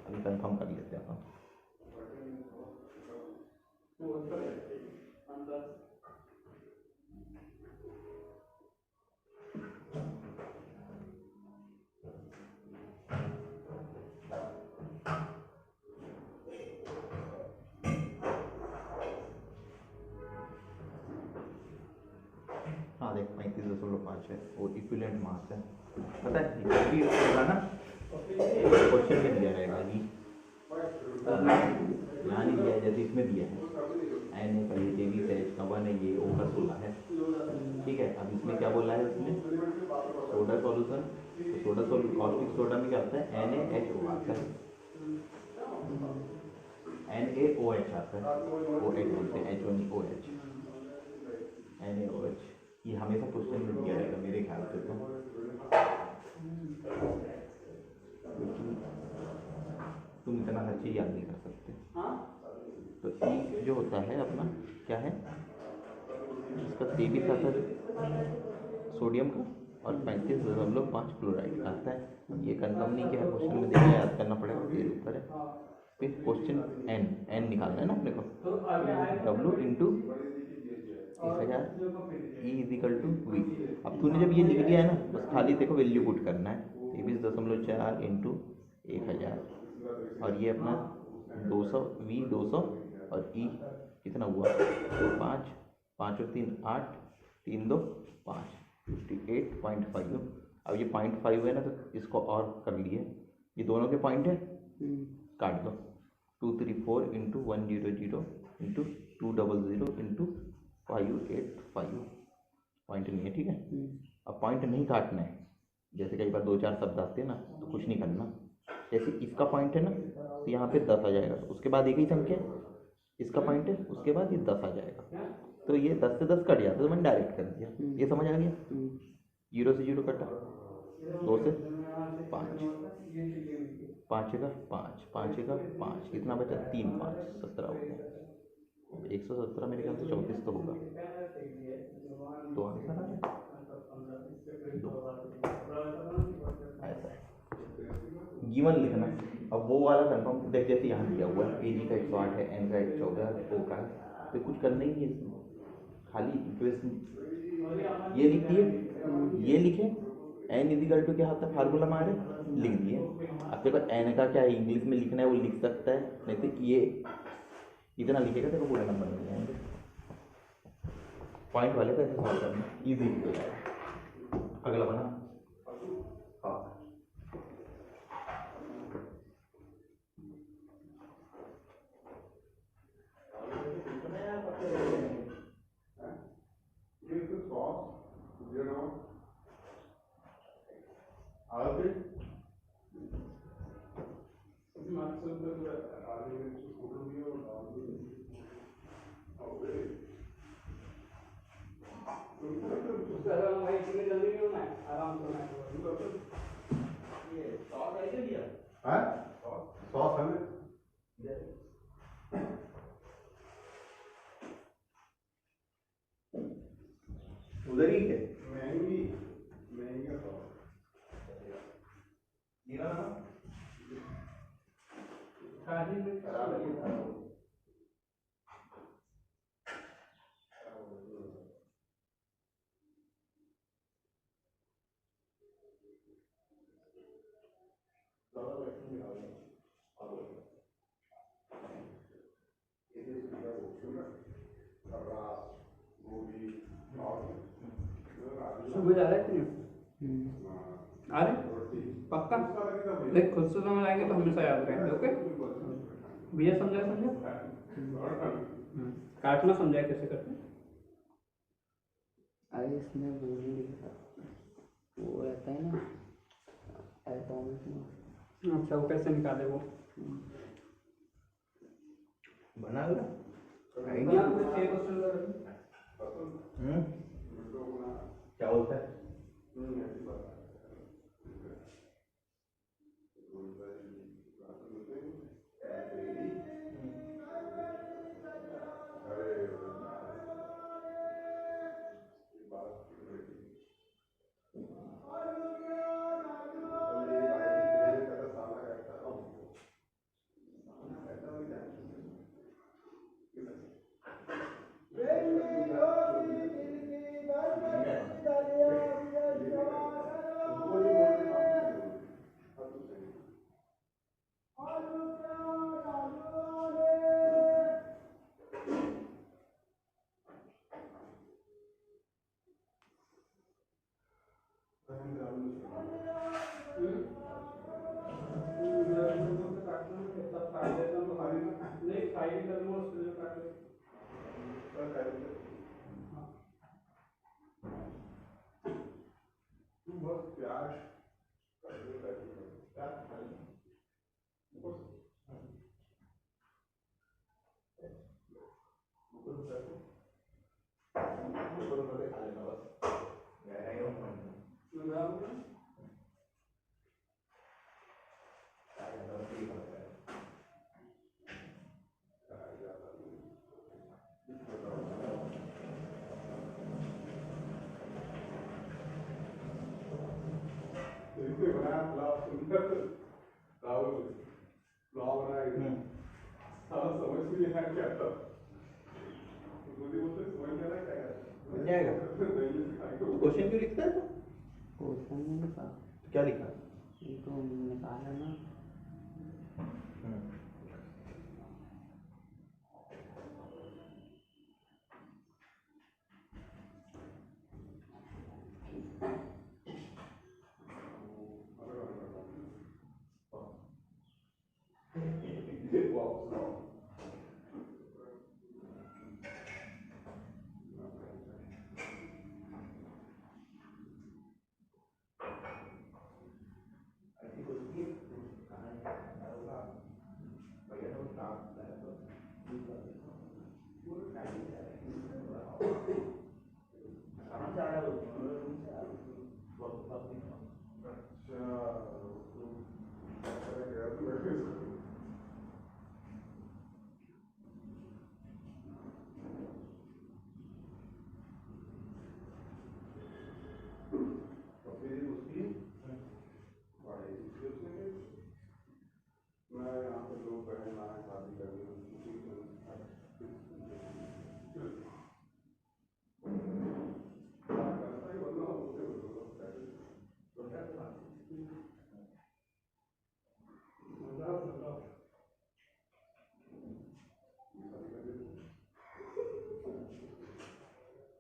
Speaker 4: अभी कंफर्म कर लेते हैं अपन। हाँ देख 35.5 है और इक्विवेलेंट मास है, पता है ये भी होगा ना क्वेश्चन में दिया रहेगा ये, यहाँ नहीं दिया है जैसे इसमें दिया है Na का ये 23 है, H का 1 है, ये O का 16 है, ठीक है। अब इसमें क्या बोला है उसमें सोडा सॉल्यूशन, तो सोडा कॉस्टिक सोडा में क्या होता है NaHO आता है, NaOH आता है, OH बोलते हैं, H1OH, NaOH। ये हमेशा क्वेश्चन में दिया रहेगा मेरे ख्याल से तो, तुम इतना हर चीज याद नहीं कर सकते। तो ई जो होता है अपना क्या है, इसका 23 आता है सोडियम का और 35.5 क्लोराइड का आता है। ये कंफर्म नहीं किया है, क्वेश्चन में देखिए याद करना पड़ेगा, ये ऊपर है। फिर क्वेश्चन एन निकालना है ना अपने को, W into 1000 E equal to V. अब तूने जब ये लिख दिया है ना बस खाली देखो वैल्यू पुट करना है, 23.4 इंटू 1000 और ये अपना 200 वी 200 और ई कितना हुआ 5, 5 और 3 8, 3 2 5, 58.5। अब ये 0.5 है ना तो इसको और कर लिए, ये दोनों के पॉइंट है काट दो, 234 इंटू 100 इंटू 200 इंटू 585, पॉइंट नहीं है, ठीक है। अब पॉइंट नहीं काटना है, जैसे कई बार 2-4 शब्द आते हैं ना तो कुछ नहीं करना, जैसे इसका पॉइंट है ना तो यहाँ पे 10 आ जाएगा, उसके बाद एक ही संख्या इसका पॉइंट है, उसके बाद ये 10 आ जाएगा, तो ये 10 से 10 कट जाता तो मैंने डायरेक्ट कर दिया, ये समझ आ गया। 0 से 0 कटा, 2 से 5, 5 का 5, 5 का 5, कितना बचा 3 5 17 हो गया, 117 मेरे ख्याल से 34 तो होगा, तो आंसर आ गया ऐसा है। गिवन लिखना, अब वो वाला कंफर्म देख, जैसे यहाँ दिया हुआ है AG का 108 है, N का 114 O का है, तो कुछ करना ही नहीं है इसमें, खाली इक्वेशन ये लिख दिए, ये लिखे N इजिकल टू क्या होता है फार्मूला मारे लिख दिए। अब देखो N का क्या है इंग्लिश में लिखना है वो लिख सकता है, नहीं तो ये इतना लिखेगा देखो पूरा नंबर मिल जाएंगे। पॉइंट वाले को ऐसे सॉल्व करना इजी हो जाएगा। अगला बना हाँ ये सॉस है क्या भैया?
Speaker 3: हाँ सॉस है ना
Speaker 4: उधर ही है
Speaker 3: महंगी महंगी सॉस
Speaker 4: जीरा ना
Speaker 3: खराब है
Speaker 1: सुबह जा रहे थे आ रहे पक्का देख खुद से समझ आएंगे तो हमेशा याद रहेंगे ओके भैया समझा काटना समझाया कैसे करते हैं?
Speaker 2: अरे इसमें वो भी लिखा वो रहता है ना एटॉमिक मास।
Speaker 1: अच्छा वो कैसे निकाले वो
Speaker 4: बना लो क्या बोलता है
Speaker 3: बस प्याज इसने बनाया पुलाव सुंदर राहुल पुलाव बनाया सारा समझ में नहीं आया क्या था मुझे बोलते समझ नहीं आ रहा क्या
Speaker 4: बन जाएगा
Speaker 3: नहीं सिखाएगा
Speaker 4: क्वेश्चन क्यों लिखता है तो
Speaker 2: क्वेश्चन में लिखा
Speaker 4: क्या लिखा
Speaker 2: ये तो निकाला ना
Speaker 4: ऐसी कुछ की कहानी होगा भैया ने काम किया तो कहाँ जा रहा है
Speaker 3: मैं यहाँ पे लोग बहन आए शादी करने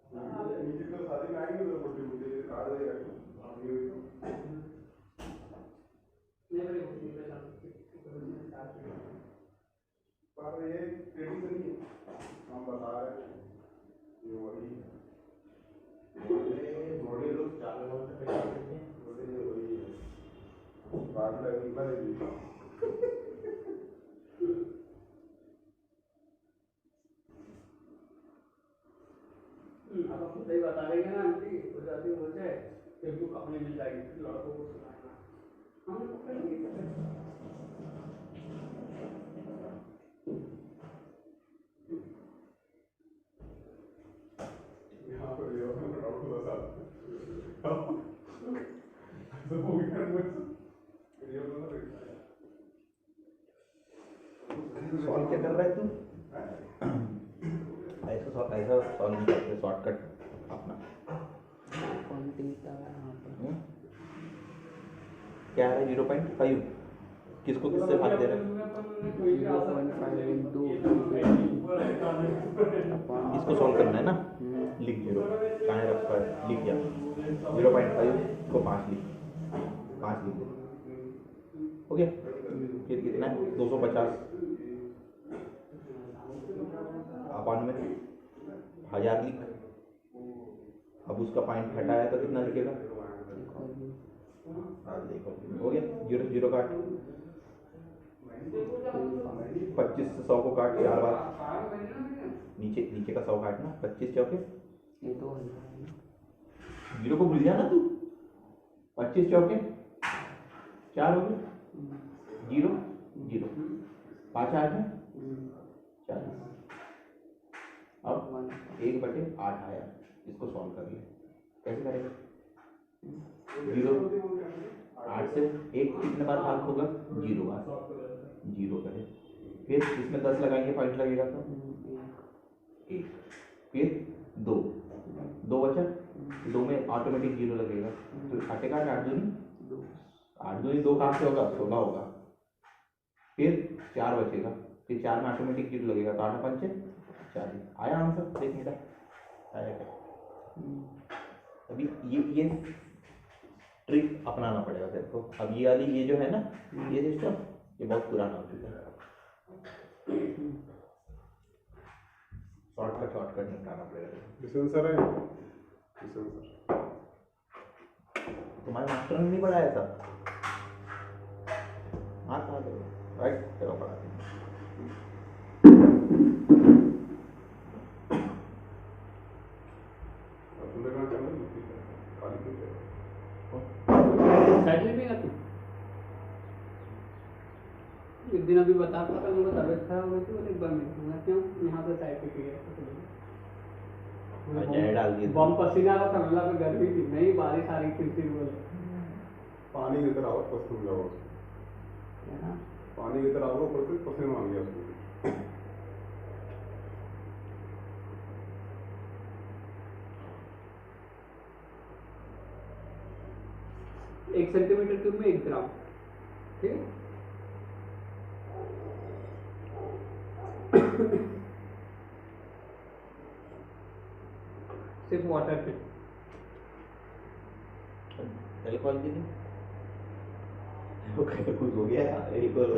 Speaker 3: शादी में आएंगे तो मोटी मोटी कार्ड पर ये ट्रेडिशन ही हम बता रहे हैं ये वही
Speaker 4: घोड़े लोग चार लोगों से पैसे देते हैं
Speaker 3: वही है बाद में निकला है
Speaker 1: आप खुद ही बता देंगे ना आंटी कुछ आदमी बोलते हैं एक बुक अपने मिल जाएगी लड़कों को सुनाना हम लोग करेंगे।
Speaker 3: यहाँ पर ये वाला डाउट हुआ था तो वो भी कर मुझसे ये वाला
Speaker 4: सॉल्व क्या कर रहा है तू? ऐसा सॉल्व नहीं करते, शॉर्टकट अपना।
Speaker 2: कौन दिखता है यहाँ पर?
Speaker 4: क्या है 0.5? किसको किससे भाग दे रहा है?
Speaker 2: 0.5 into
Speaker 4: इसको सॉल्व करना है ना, लिख 0 कहाँ रखा है, लिख गया 0.5 को 5 लिख, 5 लिख दे, हो गया। फिर कितना है 250 अपन में 1000 लिख। अब उसका पॉइंट हटाया तो कितना लिखेगा, देखो हो गया 0 से 0 काट, 25 से 100 को काट, 4 बार नीचे का 100 काटना, 25 चौके
Speaker 2: ये तो है ना।
Speaker 4: 0 को भूल जाना तू, 25 चौके 4 हो गए, 0 0 5 8 है 40। अब 1/8 आया, इसको सॉल्व कर लिया, कैसे करेंगे? 0 8 से 1 कितने बार भाग होगा, 0 बार, 0 करे, फिर इसमें 10 लगाएंगे, पॉइंट लगेगा तो 1, फिर 2 बचा, 2 में ऑटोमेटिक 0 लगेगा, तो काटेगा 8 दूनी 2 कहाँ से होगा, 16 होगा, फिर 4 बचेगा, फिर 4 में ऑटोमेटिक 0 लगेगा, तो 8 5 40 आया आंसर, देख बेटा आया क्या? अभी ये ट्रिक अपनाना पड़ेगा तेरे को। अब ये वाली ये जो है ना, ये सिस्टम ये बहुत पुराना हो चुका है, शॉर्टकट निकालना पड़ेगा।
Speaker 3: किशन सर है, किशन सर
Speaker 4: तुम्हारे मास्टर ने नहीं पढ़ाया था? हाँ था राइट, चलो पढ़ा देंगे।
Speaker 3: तुमने कहाँ चला खाली क्यों चला?
Speaker 1: साइड में भी ना तू एक दिन अभी बता रहा था, मेरा तबीयत खराब हो गई थी, बोले एक बार मैं क्यों यहाँ से साइड पे किया
Speaker 4: जय डाल दिए
Speaker 1: बम पसीना आ रहा था, मतलब गर्मी थी नहीं, बारिश आ रही थी, फिर बोले
Speaker 3: पानी की तरह आओ पसीना जाओ,
Speaker 2: है ना।
Speaker 3: पानी की तरह आओ ऊपर से पसीना आ गया उसको।
Speaker 1: 1 सेंटीमीटर क्यूब में 1 ग्राम, ठीक है। सिर्फ वाटर पे
Speaker 4: एल्कोहल की नहीं, वो कहीं कुछ हो गया एल्कोहल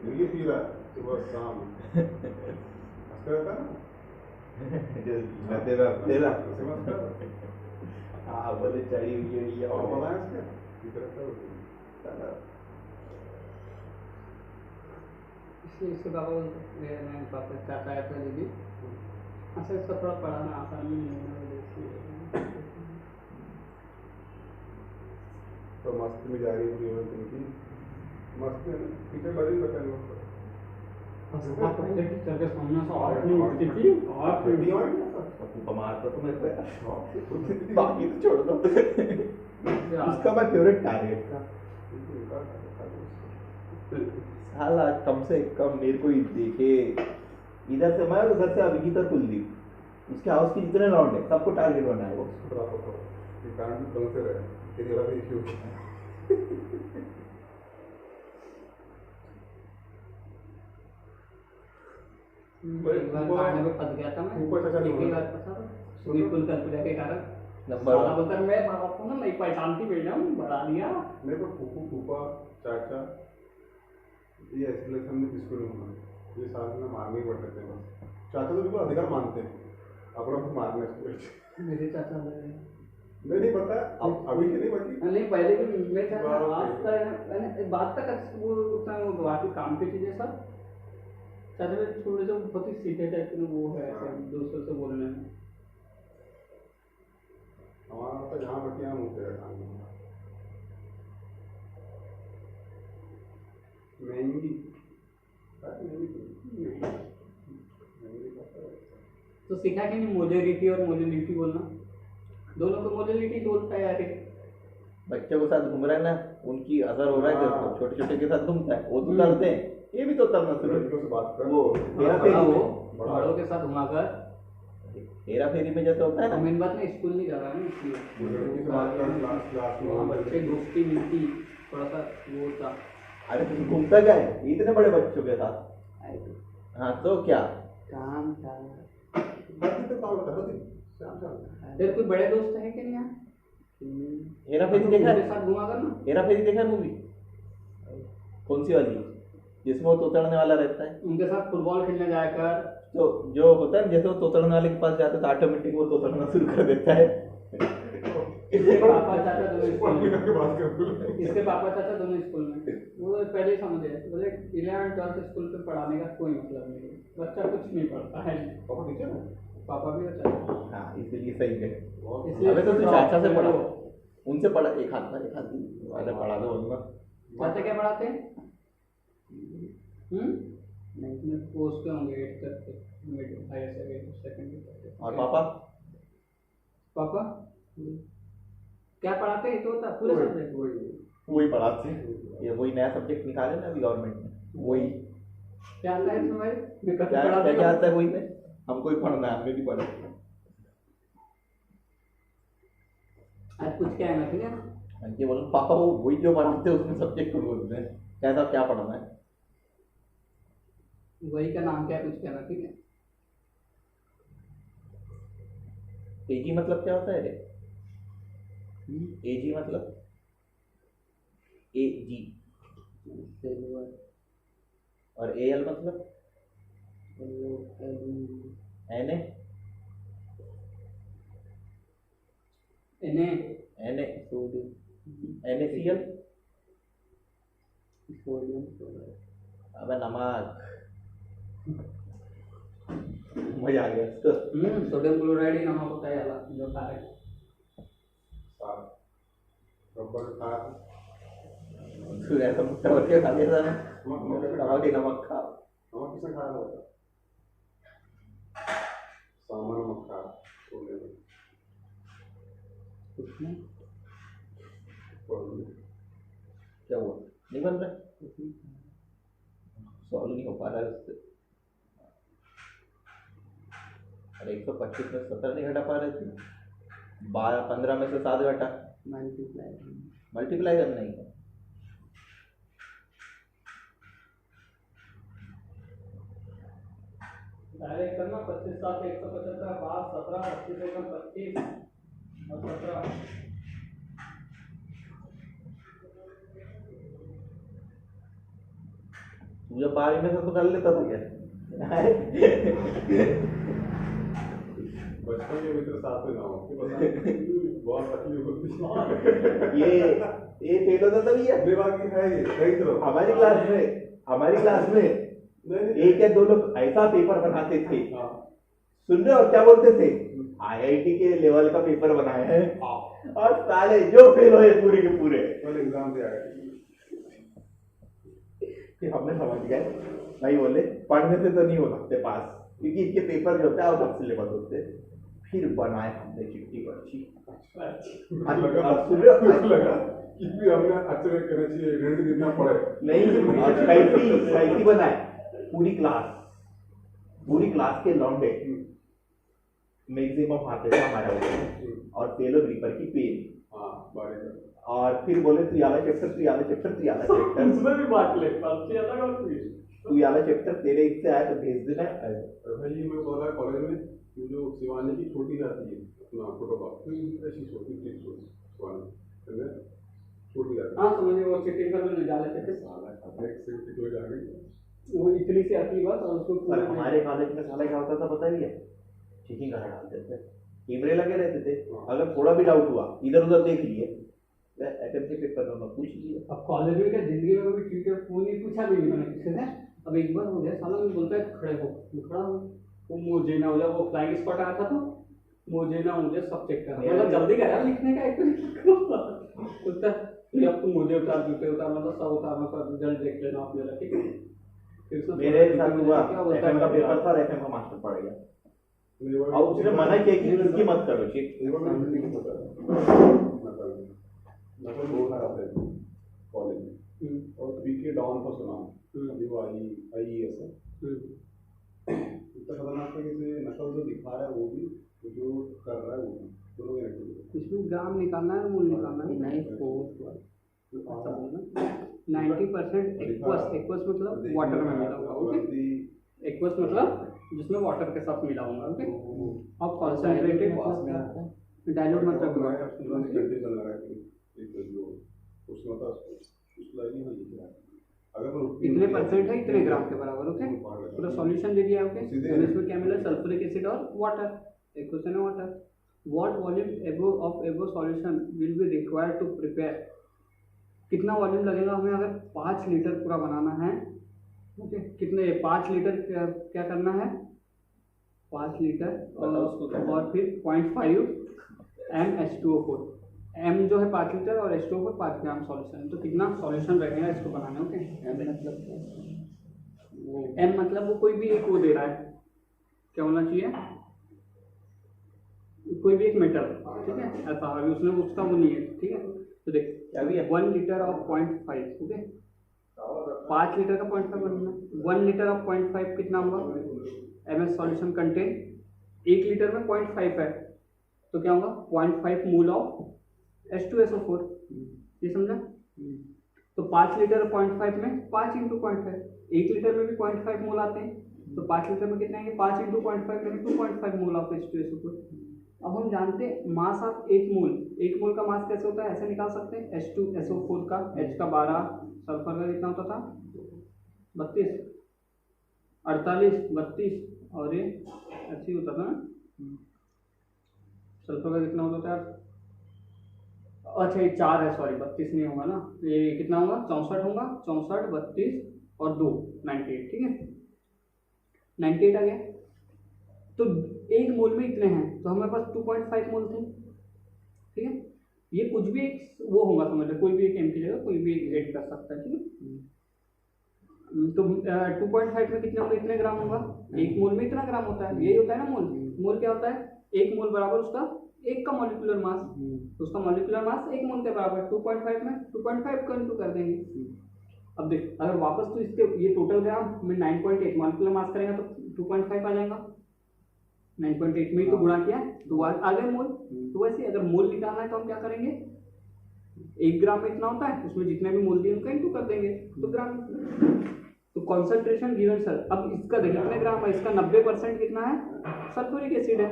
Speaker 3: दिल्ली पी रहा है सुबह शाम अच्छा रहता है ना,
Speaker 4: तेरा
Speaker 3: समझ
Speaker 4: हाँ बोले चढ़ी हुई है
Speaker 3: और पता है इसके ठीक रहता है
Speaker 1: इसलिए इसके बाबा मेरे पापा चाचा आया था दीदी, अच्छा इसका थोड़ा पढ़ाना आसान नहीं है,
Speaker 3: तो मस्त में जा रही पूरी हो उनकी मस्त है, टीचर बड़ी बताएंगे
Speaker 1: पहले टीचर के सामने से आवाज नहीं उठती थी, और फिर
Speaker 4: मारता तो मेरे को बाकी तो छोड़ दो उसका मैं फेवरेट टारगेट था साला, कम से कम मेरे को ही देखे इधर से मैं और उधर से अभिजीत और कुलदीप, उसके हाउस के जितने राउंड है सबको टारगेट बनाया वो।
Speaker 3: कारण ढंग से रहे तेरी वाला इश्यू
Speaker 1: एक बार पढ़ने में फंस गया था मैं,
Speaker 3: ऊपर से
Speaker 1: एक ही बार फंसा था स्विमिंग पूल कल्पना के कारण।
Speaker 4: नंबर
Speaker 1: साला बता मैं आपको ना नहीं पहचानती बेटा बढ़ा दिया।
Speaker 3: मेरे को फूफू फूफा चाचा ये एक्सप्लेनेशन में किसको नहीं होना, ये साथ में मारने ही पड़ते थे बस। चाचा तो बिल्कुल अधिकार मानते हैं अपना खुद मारने से।
Speaker 1: मेरे चाचा लगे
Speaker 3: मैं नहीं पता अब अभी की नहीं बची
Speaker 1: नहीं, पहले भी मैं चाचा आज तक मैंने बात तक वो उतना वो बाकी काम की चीजें सब चाचा मेरे थोड़े से बहुत ही सीधे टाइप के वो है ऐसे दूसरों से बोलने में।
Speaker 3: हमारा तो जहाँ बटिया मुझे महंगी
Speaker 1: तो सीखा कि नहीं मोडेलिटी और मोडेलिटी बोलना? दोनों तो मोडेलिटी बोलता है यार।
Speaker 4: बच्चों के साथ घूम रहा है ना, उनकी असर हो रहा है तेरे को, छोटे छोटे के साथ घूमता है, वो तो
Speaker 1: हम्म।
Speaker 4: करते हैं, ये भी तो करना शुरू।
Speaker 3: लड़कियों से बात कर
Speaker 4: वो हेरा
Speaker 1: बड़ा
Speaker 4: फेरी
Speaker 1: हो,
Speaker 4: में,
Speaker 1: बड़ों के साथ घुमाकर।
Speaker 4: हेरा फेरी में जैसे होता है ना,
Speaker 1: मेन बात नहीं, स्कूल नहीं जा रहा है ना इसलिए।
Speaker 3: लड़की से बात कर क्लास क्लास
Speaker 1: वहाँ बच्चे दोस्ती मिलती, थोड़ा सा वो था।
Speaker 4: अरे तुम घूमता क्या है इतने बड़े बच्चों के साथ?
Speaker 2: आए तो
Speaker 4: हाँ तो क्या,
Speaker 2: काम था।
Speaker 3: बाकी तो काम होता है शाम शाम
Speaker 1: तेरे कोई बड़े दोस्त है कि नहीं यार?
Speaker 4: हेरा फेरी देखा
Speaker 1: उनके
Speaker 4: है?
Speaker 1: साथ घुमा कर ना।
Speaker 4: हेरा फेरी देखा है मूवी? कौन सी वाली? जिसमें वो तोतरने वाला रहता है,
Speaker 1: उनके साथ फुटबॉल खेलने जाकर।
Speaker 4: तो जो होता है ना, जैसे वो तोतरने वाले के पास जाता है तो ऑटोमेटिक वो तोतरना शुरू कर देता है।
Speaker 1: इसके पापा चाचा दोनों स्कूल में।
Speaker 3: के बात कर
Speaker 1: इसके पापा चाचा दोनों स्कूल में। वो पहले ही समझ गए, बोले 11th-12th स्कूल पे पढ़ाने का कोई मतलब नहीं है, बच्चा कुछ नहीं पढ़ता है।
Speaker 3: पापा टीचर है
Speaker 1: पापा भी अच्छा है।
Speaker 4: हाँ इसलिए सही है।
Speaker 1: इसलिए
Speaker 4: अबे तो तू चाचा से पढ़ा,
Speaker 1: वो
Speaker 4: उनसे पढ़ा, एक हाथ में एक हाथ में वाले पढ़ा दो उनका।
Speaker 1: चाचा क्या पढ़ाते हैं? नहीं मैं पोस्ट पे होंगे 8 तक के, मिडिल हायर सेकेंडरी तक।
Speaker 4: और पापा?
Speaker 1: पापा क्या पढ़ाते हैं? तो होता पूरे सब्जेक्ट।
Speaker 4: वही पढ़ाते हैं, ये वही नया सब्जेक्ट निकाले ना अभी गवर्नमेंट ने, वही।
Speaker 1: क्या आता है इसमें भाई? मैं कभी
Speaker 4: क्या
Speaker 1: पढ़ा
Speaker 4: क्या
Speaker 1: दूंगा।
Speaker 4: आता है वही में, हमको ही पढ़ना है, हमें भी पढ़ना है।
Speaker 1: आज कुछ क्या है ना, ठीक है?
Speaker 4: ये बोलो पापा वो वही जो पढ़ाते हैं उसमें सब्जेक्ट बोलते हैं, कैसा क्या पढ़ना है?
Speaker 1: वही का नाम क्या है, कुछ कहना, ठीक है?
Speaker 4: एजी मतलब क्या होता है रे? एजी मतलब एजी, और एल मतलब एनए,
Speaker 1: इन्हें
Speaker 4: एनए एनएसीएल। अबे नमक, मजा आ गया तो।
Speaker 1: सोडियम क्लोराइड ही नमक होता है वाला जो खा रहे हैं।
Speaker 3: रबर का
Speaker 4: तू ऐसा मुट्ठा भर के खा लिया था ना, नमक ही नमक खा।
Speaker 3: नमक किसने खाया था? सामान नमक खा छोले में
Speaker 2: कुछ नहीं,
Speaker 4: क्या हुआ? नहीं बन रहा, सॉल्व नहीं हो पा रहा है उससे। अरे 125 में 70 नहीं घटा पा रहे थे, 15 में से 7 घटा, मल्टीप्लाई करना ही है।
Speaker 1: डायरेक्ट करना 25 7 175 5 17 25 1 25 और 17।
Speaker 4: तू जब 12 में से तो कर लेता था क्या?
Speaker 3: बचपन के मित्र साथ में ना हो कि बहुत तकलीफ होती है।
Speaker 4: ये फेल होता था भैया
Speaker 3: दिमाग की है ये सही तरह
Speaker 4: हमारी क्लास में एक या दो लोग ऐसा पेपर बनाते थे,
Speaker 3: हाँ
Speaker 4: सुन रहे हो क्या बोलते थे? आईआईटी के लेवल का पेपर बनाए हैं, और साले जो फेल हुए पूरे के पूरे।
Speaker 3: कल एग्जाम दिया है
Speaker 4: फिर हमने समझ गए, भाई बोले पढ़ने से तो नहीं हो सकते पास, क्योंकि इनके पेपर जो होता है आउट ऑफ सिलेबस होते हैं। फिर बनाए हमने चिट्ठी पर्ची,
Speaker 3: लगा कि भी हमने अच्छे करना चाहिए, रेट कितना पड़े
Speaker 4: नहीं और कैसी बनाए, पूरी क्लास के लौंडे मैक्सिमम आते थे हमारे ऊपर, और पेलो ग्रीपर की पेन।
Speaker 3: हाँ बारी
Speaker 4: और फिर बोले तू याला चैप्टर
Speaker 1: उसमें भी बात ले सबसे अलग और कुछ।
Speaker 4: तू याला चैप्टर तेरे इससे आया तो भेज देना।
Speaker 3: भाई ये मैं बोल रहा कॉलेज में ये जो शिवानी की छोटी जाती है अपना फोटोकॉपी ऐसी छोटी थी शिवानी छोटी जाती
Speaker 1: हाँ समझिए, वो चिट्ठी का जो निकाले थे
Speaker 3: एक से टिकट आ गई
Speaker 1: वो इतनी सी आती बस, और उसको
Speaker 4: पर
Speaker 1: पूरा
Speaker 4: हमारे कॉलेज में साला क्या होता था पता ही है, चेकिंग करा डालते थे, कैमरे लगे रहते थे, अगर थोड़ा भी डाउट हुआ इधर उधर देख लिए, अटेम्प्ट पेपर में पूछ लिए।
Speaker 1: अब कॉलेज में क्या जिंदगी में कभी टीचर फोन नहीं पूछा भी नहीं मैंने किसी से। अब एक बार हो गया साला, मैं बोलता है खड़े हो, मैं खड़ा हूँ, वो मुझे ना हो जाए, वो फ्लाइंग स्पॉट आया था तो मुझे ना मुझे सब चेक करना मतलब जल्दी कर यार लिखने का एक उतर फिर अब तुम मुझे उतार जूते उतार मतलब सब उतारना सब रिजल्ट देख लेना आप मेरा ठीक है फिर से
Speaker 4: मेरे साथ
Speaker 1: मुझे
Speaker 4: हुआ
Speaker 1: क्या बोलता
Speaker 4: एफएम का
Speaker 1: है
Speaker 4: पेपर था और एफएम का मास्टर पड़ गया और उसने मना किया कि इसकी मत करो चीट
Speaker 3: नकल दो था कॉलेज में और बीके डाउन पर सुना अभी वो IES है इतना खतरनाक है कि नकल जो दिखा रहा है वो भी जो कर रहा है वो भी दोनों के नेगेटिव
Speaker 1: इसमें ग्राम निकालना है मूल निकालना है
Speaker 2: नाइस फोर्थ
Speaker 1: अच्छा बोलना 90% एक्वस मतलब वाटर में मिला होगा ओके एक्वस मतलब जिसमें वाटर के साथ मिला होगा ओके अब कॉन्सेंट्रेटेड डाइल्यूट मतलब वाटर इतने परसेंट है इतने ग्राम के बराबर ओके पूरा सॉल्यूशन दे दिया ओके इसमें क्या मिला सल्फ्यूरिक एसिड और वाटर एक क्वेश्चन है water what volume of above solution will be required to prepare कितना वॉल्यूम लगेगा हमें अगर 5 लीटर पूरा बनाना है ओके कितने 5 लीटर क्या करना है 5 लीटर और फिर 0.5 mH2O4 m जो है 5 लीटर और H2O4 5 ग्राम सॉल्यूशन तो कितना सॉल्यूशन रहेगा इसको बनाने ओके m मतलब वो कोई भी एक वो दे रहा है क्या होना चाहिए कोई भी एक मेटल ठीक है ऐसा अभी उसने उसका वो नहीं है ठीक है तो देख 1 लीटर ऑफ 0.5 ओके 5 लीटर का 0.5 बनना 1 लीटर ऑफ 0.5 कितना होगा MS सॉल्यूशन कंटेन 1 लीटर में 0.5 है तो क्या होगा 0.5 मोल ऑफ H2SO4 ये समझा तो 5 लीटर 0.5 में 5 इंटू 0.5 1 लीटर में भी 0.5 मोल आते हैं तो 5 लीटर में कितने आएंगे 5 इंटू 0.5 में 2.5 मोल ऑफ H2SO4 अब हम जानते हैं मास ऑफ 1 मोल का मास कैसे होता है ऐसे निकाल सकते हैं H2SO4 का H का 12 सल्फर का कितना होता था 32 48 32 और ये ऐसे ही होता था ना सल्फर का कितना होता था अच्छा ये 4 है सॉरी 32 नहीं होगा ना ये कितना होगा 64 होगा 64 32 और 2 98 ठीक है 98 आ गया तो 1 मोल में इतने हैं तो हमारे पास 2.5 मोल थे ठीक है ये कुछ भी एक वो होगा समझ लो कोई भी एक m की जगह कोई भी एक ऐड कर सकता है ठीक है तो 2.5 में कितने होंगे इतने ग्राम होगा 1 मोल में इतना ग्राम होता है यही होता है ना मोल क्या होता है 1 मोल बराबर उसका 1 का मॉलिक्यूलर मास तो उसका मॉलिक्यूलर मास 1 मोल के बराबर 2.5 में 2.5 को इंटू कर देंगे अब देख अगर वापस तो इसके ये टोटल ग्राम में 9.8 मॉलिक्यूलर मास करेंगे तो 2.5 आ जाएगा 9.8 में ही तो गुणा किया तो आ गए मोल तो वैसे अगर मोल निकालना है तो हम क्या करेंगे 1 ग्राम में इतना होता है उसमें जितने भी मोल दिए उनका इंटू कर देंगे तो ग्राम तो कॉन्सेंट्रेशन गिवन सर अब इसका देखिए कितने ग्राम है इसका 90% कितना है सल्फ्यूरिक एसिड है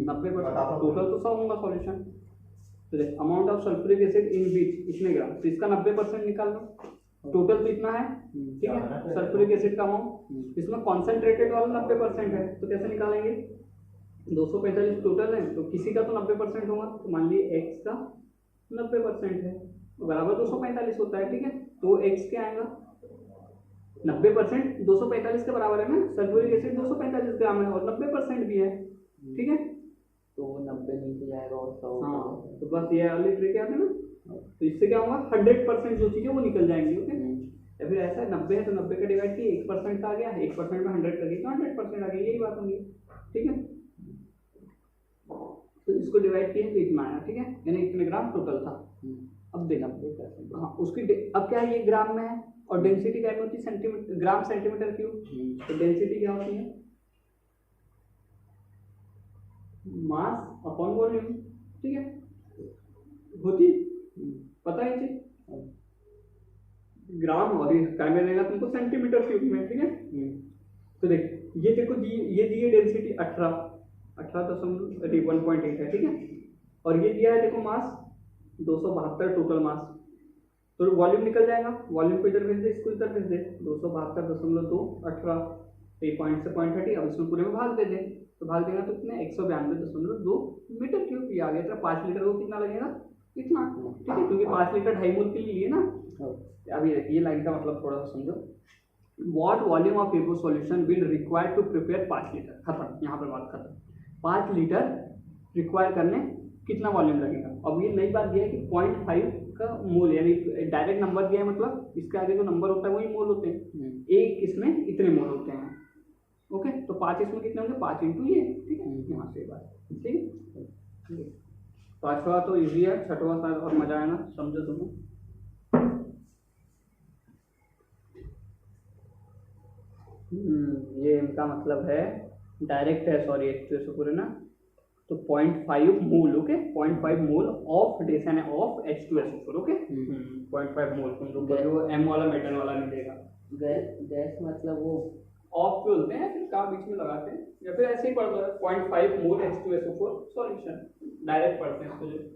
Speaker 1: 90% टोटल तो 100 होगा सॉल्यूशन तो देख amount of sulphuric acid in बीच इतने ग्राम तो इसका 90% निकाल लो टोटल तो इतना है ठीक है सल्फ्यूरिक एसिड का अमाउंट इसमें कॉन्सेंट्रेटेड वाला 90% है तो कैसे निकालेंगे 245 टोटल है तो किसी का तो 90% होगा तो मान लीजिए x का 90% है तो बराबर 245 होता है ठीक है तो x क्या आएगा 90% 245 के बराबर है ना सल्फ्यूरिक एसिड 245 ग्राम है और 90% भी है ठीक है
Speaker 2: तो 90 नीचे जाएगा और 100
Speaker 1: हाँ तो बस ये वाली ट्रिक है ना तो इससे क्या होगा 100% जो चीज़ है वो निकल जाएंगी ओके या फिर ऐसा 90 है तो 90 का डिवाइड किया 1% का आ गया 1% में 100 कर तो 100% आ गया यही बात होगी ठीक है तो इसको डिवाइड किया तो इतना आया ठीक है यानी इतने ग्राम टोटल था अब देखना हाँ उसकी अब क्या है ये ग्राम में है और डेंसिटी क्या होती है सेंटीमीटर ग्राम सेंटीमीटर क्यूब तो डेंसिटी क्या होती है मास अपॉन वॉल्यूम ठीक है होती पता है चीज ग्राम और क्या मिलेगा तुमको सेंटीमीटर क्यूब में ठीक है तो देख ये देखो ये दी है डेंसिटी 18.8 है ठीक है और ये दिया है देखो मास 272 टोटल मास तो वॉल्यूम निकल जाएगा वॉल्यूम को इधर भेज दे इसको इधर भेज दे 272.2 18 पॉइंट से पॉइंट हटी अब इसमें पूरे में भाग दे दे तो भाग देगा तो कितने 192.2 मीटर क्यूब ये आ गया था 5 लीटर को कितना लगेगा इतना ठीक है क्योंकि 5 लीटर 2.5 मोल के लिए लिए ना अभी ये लाइन का मतलब थोड़ा सा समझो what volume of above solution will require to prepare 5 litre खत्म यहाँ पर बात खत्म 5 लीटर रिक्वायर करने कितना वॉल्यूम लगेगा। अब ये नई बात दिया है कि 0.5 का मोल, यानी डायरेक्ट नंबर दिया है, मतलब इसके आगे जो नंबर होता है वही मोल होते हैं। एक इसमें इतने मोल होते हैं। ओके, तो 5 इसमें कितने होंगे, 5 इंटू ये, ठीक है, यहाँ से बात, ठीक है। पांचवा तो इजी है, छठवां शायद और मजा आएगा, समझो तुम्हें। ये इनका मतलब है डायरेक्ट है, सॉरी H2SO4 पूरे ना, तो 0.5 मोल, ओके, 0.5 मोल ऑफ डेसन है ऑफ H2SO4, ओके। 0.5 मोल, तुम लोग कभी वो M वाला मेटल वाला नहीं देगा।
Speaker 2: गैस मतलब वो
Speaker 1: ऑफ पे होते हैं, फिर का बीच में लगाते हैं, या फिर ऐसे ही पढ़ते हैं 0.5 मोल H2SO4 सॉल्यूशन, डायरेक्ट पढ़ते हैं इसको जो।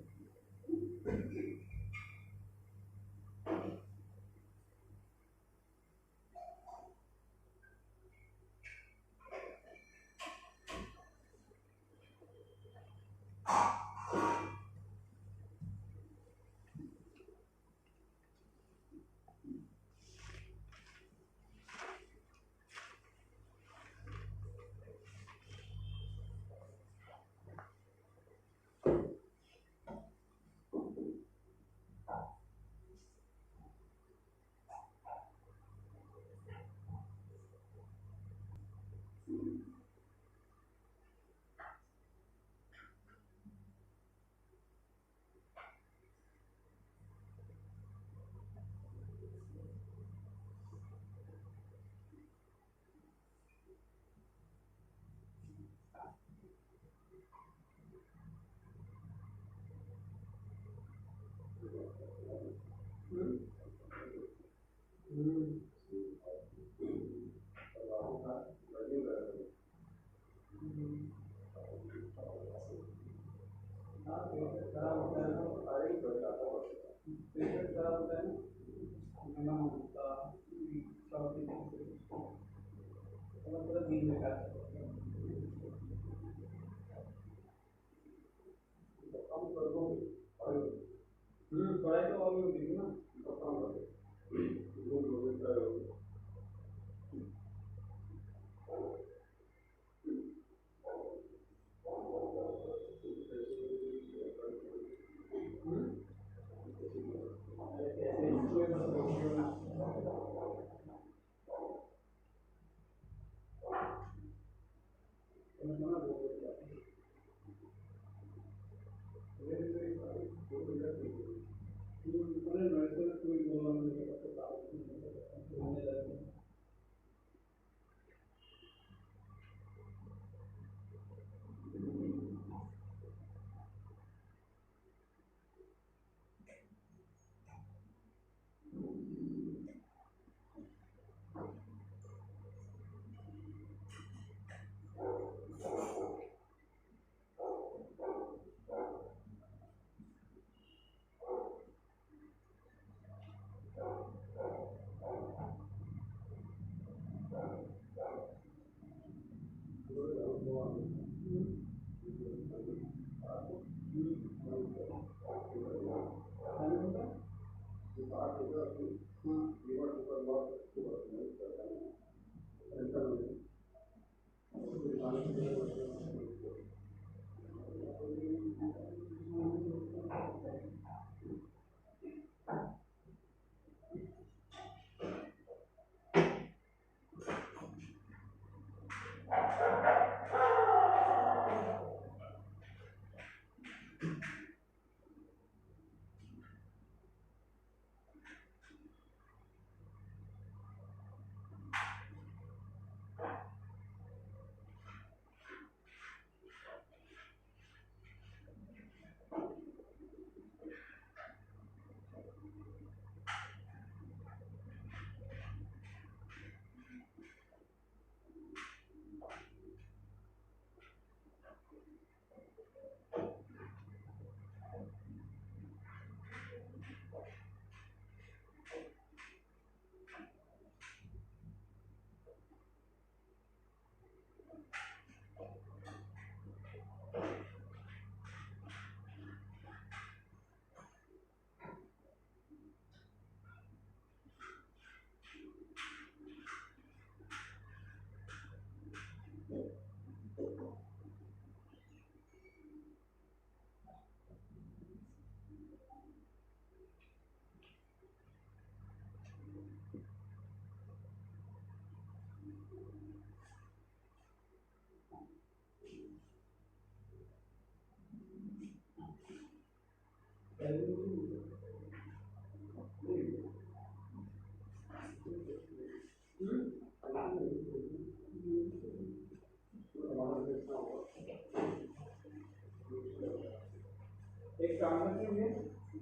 Speaker 1: एक काम करते हैं,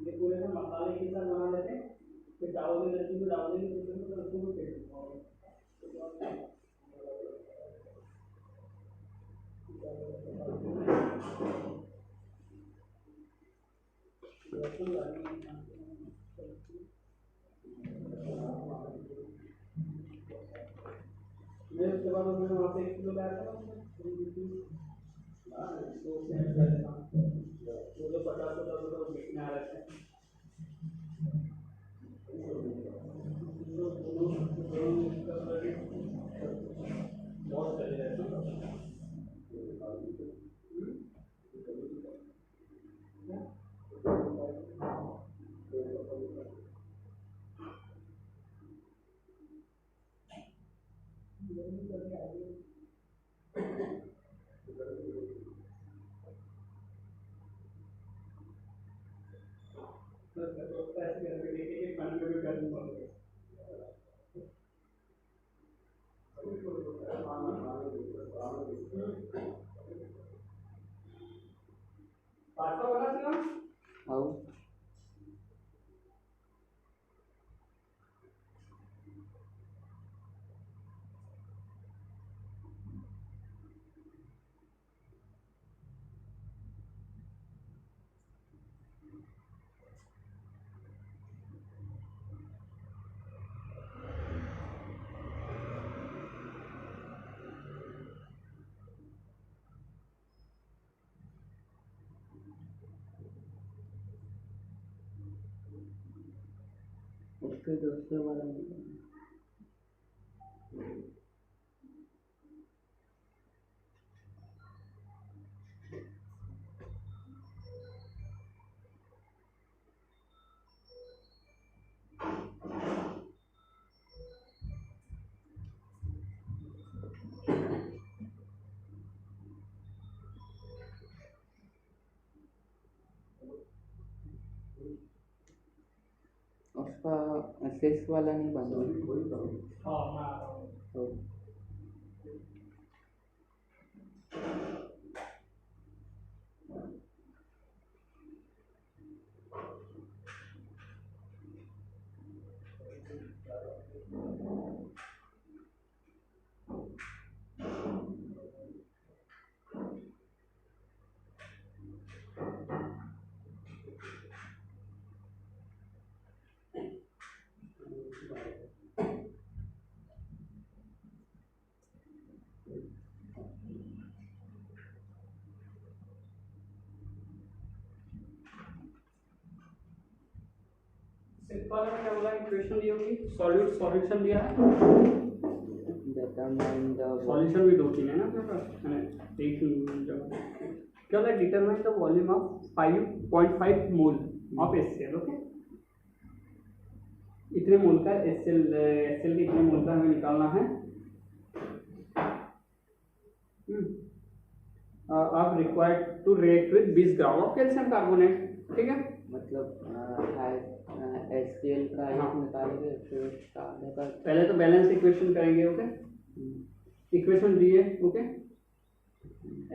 Speaker 1: ये पूरे में मसाले के साथ बना लेते हैं, फिर चावल में लस्सी को डाल देंगे, तो लस्सी को फेंट मैं उसके बाद मैंने वहाँ से 1 किलो लाया था, वो जो 50 रुपये बिकने आ रहे थे। बहुत चले रहते हैं। पास्ता बना था ना?
Speaker 2: आओ उसके दूसरे वाला उसका शेष वाला नहीं बना।
Speaker 1: हाँ मैं आ रहा हूँ।
Speaker 2: तो
Speaker 1: सिर्फ वाला में क्या बोला, इक्वेशन दी होगी, सॉल्यूशन दिया है,
Speaker 2: determine the
Speaker 1: सॉल्यूशन भी 2-3 है ना अपने पास, मैंने एक ही जगह क्या बोला, determine the volume of 5.5 mole of HCl। Okay, इतने मोल का HCl के इतने मोल का हमें निकालना है। आप required to react with 20 gram of calcium carbonate. ठीक है,
Speaker 2: मतलब HCl का
Speaker 1: हाँ।
Speaker 2: एक निकालेंगे फिर उसका आने का
Speaker 1: पहले तो बैलेंस इक्वेशन करेंगे। ओके, इक्वेशन दी है। Okay,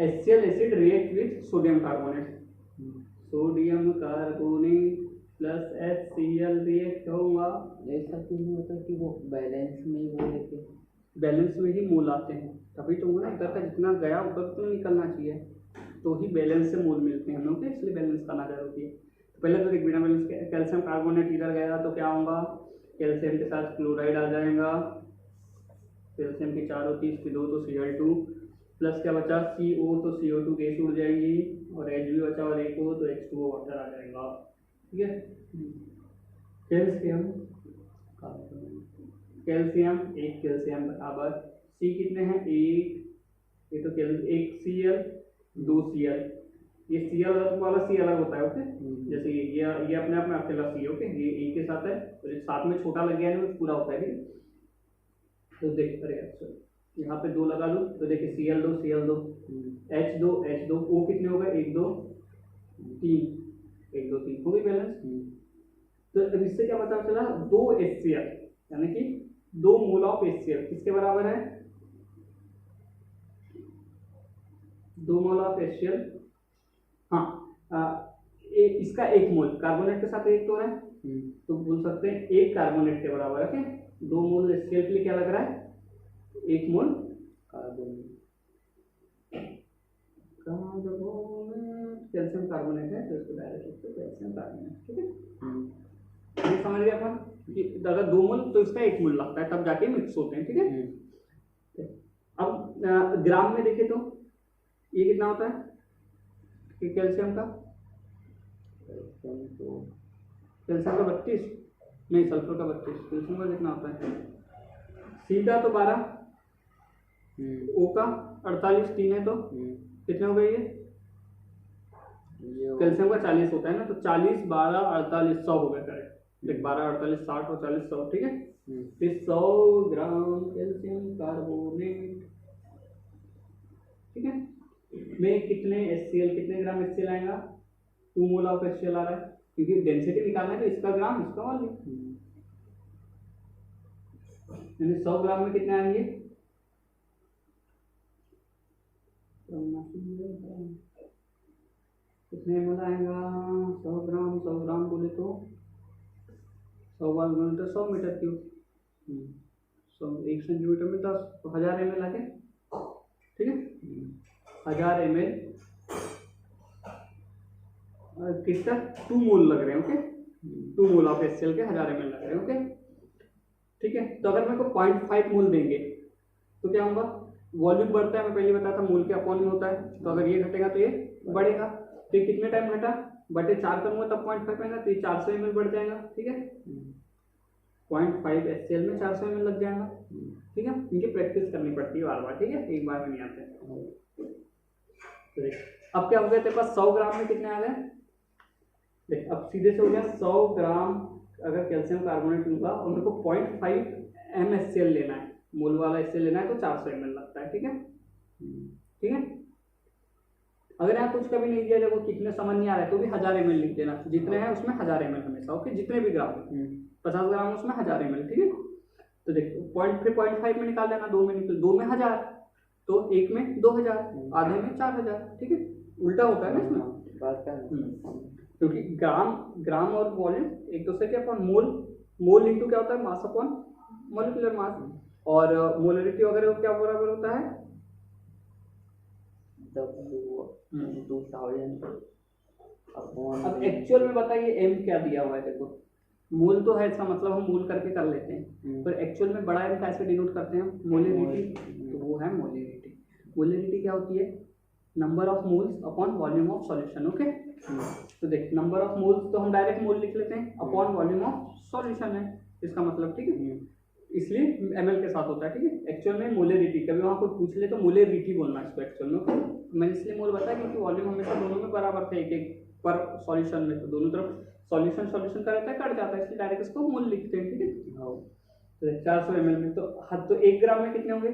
Speaker 1: HCl acid react with sodium carbonate, sodium carbonate plus HCl react होगा।
Speaker 2: ऐसा क्यों नहीं होता कि वो बैलेंस में ही वो लेके
Speaker 1: बैलेंस में ही मोल आते हैं, तभी तो ना इधर का जितना गया उधर तो निकलना चाहिए, तो ही बैलेंस से मोल मिलते हैं हमें। ओके, इसलिए बैलेंस करना जरूरी है। तो पहले तो देख बिना बैलेंस के कैल्शियम कार्बोनेट इधर गया तो क्या होगा, कैल्शियम के साथ क्लोराइड आ जाएगा, कैल्शियम की 4 होती है, इसकी 2 तो Cl2 प्लस क्या बचा CO, तो CO2 गैस उड़ जाएगी और H भी बचा और एक हो तो H2O वाटर आ जाएगा। ठीक है, कैल्शियम कैल्शियम एक कैल्शियम बराबर C कितने हैं, एक, ये तो एक Cl 2 Cl, ये Cl वाला C अलग होता है। ओके, जैसे ये अपने आप में अकेला C। ओके, ये एक के साथ है तो साथ में छोटा लग गया है ना पूरा होता है। ठीक है, तो देख रिएक्शन यहाँ पे 2 लगा लो तो देखिए Cl2 H2 O कितने हो गए, 1 2 3 1 2 3 हो गई बैलेंस। तो अब इससे क्या पता चला, 2 HCl यानी कि 2 मोल ऑफ HCl किसके बराबर है, 2 मोल ऑफ HCl, हाँ इसका 1 मोल कार्बोनेट के साथ रिएक्ट हो रहा है, तो बोल सकते हैं 1 कार्बोनेट के बराबर है। 2 मोल HCl के लिए क्या लग रहा है, 1 मोल कार्बोनेट, कैल्शियम कार्बोनेट है तो इसको डायरेक्ट लिखते हैं कैल्शियम कार्बोनेट, ठीक है। ये समझ गए अपन कि अगर 2 मोल तो इसका 1 मोल लगता है तब जाके मिक्स होते हैं, ठीक है। अब ग्राम में देखें तो ये कितना होता है कि कैल्शियम का 32, नहीं सल्फर का 32, कैल्शियम का कितना होता है, सी का तो 12, ओ का 48, 3 है तो कितने हो गए ये, कैल्शियम का 40 होता है ना, तो 40 12 48 100 हो गया करेक्ट। देख 12 48 60 और 40 100, ठीक है। फिर 100 ग्राम कैल्शियम कार्बोनेट, ठीक है, में कितने HCl, कितने ग्राम HCl आएगा, 2 मोल ऑफ HCl आ रहा है, क्योंकि डेंसिटी निकालना है तो इसका ग्राम इसका वॉल्यूम, यानी 100 ग्राम में कितने आएंगे, कितने ml आएगा, 100 ग्राम बोले तो 100 बार गुणे तो 100 मीटर क्यूब, 1 सेंटीमीटर में 10, तो 1000 ml आगे, ठीक है। 1000 ml किसका 2 मोल लग रहे हैं, ओके, 2 मोल ऑफ HCl के 1000 ml लग रहे हैं, ओके, ठीक है। तो अगर मेरे को 0.5 मोल देंगे तो क्या होगा, वॉल्यूम बढ़ता है, मैं पहले बताया था मोल के अपॉन में होता है, तो अगर ये घटेगा तो ये बढ़ेगा, तो ये कितने टाइम घटा, बटे 4 करूंगा तब 0.5 आएगा, तो ये 400 ml बढ़ जाएगा, ठीक है। 0.5 HCl में 400 ml लग जाएगा, ठीक है। इनकी प्रैक्टिस करनी पड़ती है बार बार, ठीक है, एक बार में नहीं आते। तो देख अब क्या हो गया तेरे पास 100 ग्राम में कितने आ गए, देख अब सीधे से हो गया 100 ग्राम अगर कैल्शियम कार्बोनेट लूंगा और मेरे को 0.5 mHCl लेना है, मोल वाला HCl लेना है तो 400 ml लगता है, ठीक है, ठीक है। अगर यहाँ कुछ कभी नहीं दिया, जब वो कितने समझ नहीं आ रहा है तो भी 1000 ml लिख देना, जितने हैं उसमें 1000 ml हमेशा, ओके, जितने भी ग्राम 50 ग्राम उसमें 1000 ml, ठीक है। तो देखो फिर 0.5 में निकाल लेना, 2 में निकल, 2 में 1000 तो 1 में 2000, आधे में 4000, ठीक है, उल्टा होता है ना इसमें, क्योंकि ग्राम और वॉल्यूम एक दूसरे के अपॉन, मोल इंटू क्या होता है, मास अपॉन मॉलिक्यूलर मास, और मोलरिटी वगैरह क्या बराबर होता है, अब एक्चुअल में बताइए एम क्या दिया हुआ है, देखो मोल तो है, इसका मतलब हम मोल करके कर लेते हैं, पर एक्चुअल में बड़ा एम कैसे डिनोट करते हैं, मोलरिटी, तो वो है मोलरिटी। मोलरिटी क्या होती है, number of moles upon volume of solution, okay. तो देख नंबर ऑफ मोल्स तो हम डायरेक्ट मोल लिख लेते हैं, अपॉन वॉल्यूम ऑफ सॉल्यूशन है इसका मतलब, ठीक है, इसलिए ml के साथ होता है, ठीक है। एक्चुअल में मोलरिटी, कभी वहाँ कोई पूछ ले तो मोलरिटी बोलना है इसको एक्चुअल में, ओके। मैंने इसलिए मोल बताया क्योंकि वॉल्यूम हमेशा दोनों में बराबर थे, एक पर सॉल्यूशन में, तो दोनों तरफ सॉल्यूशन का रहता है, कट जाता है, इसलिए डायरेक्ट इसको मोल लिखते हैं, ठीक है। तो 400 ml में तो 1 ग्राम में कितने होंगे,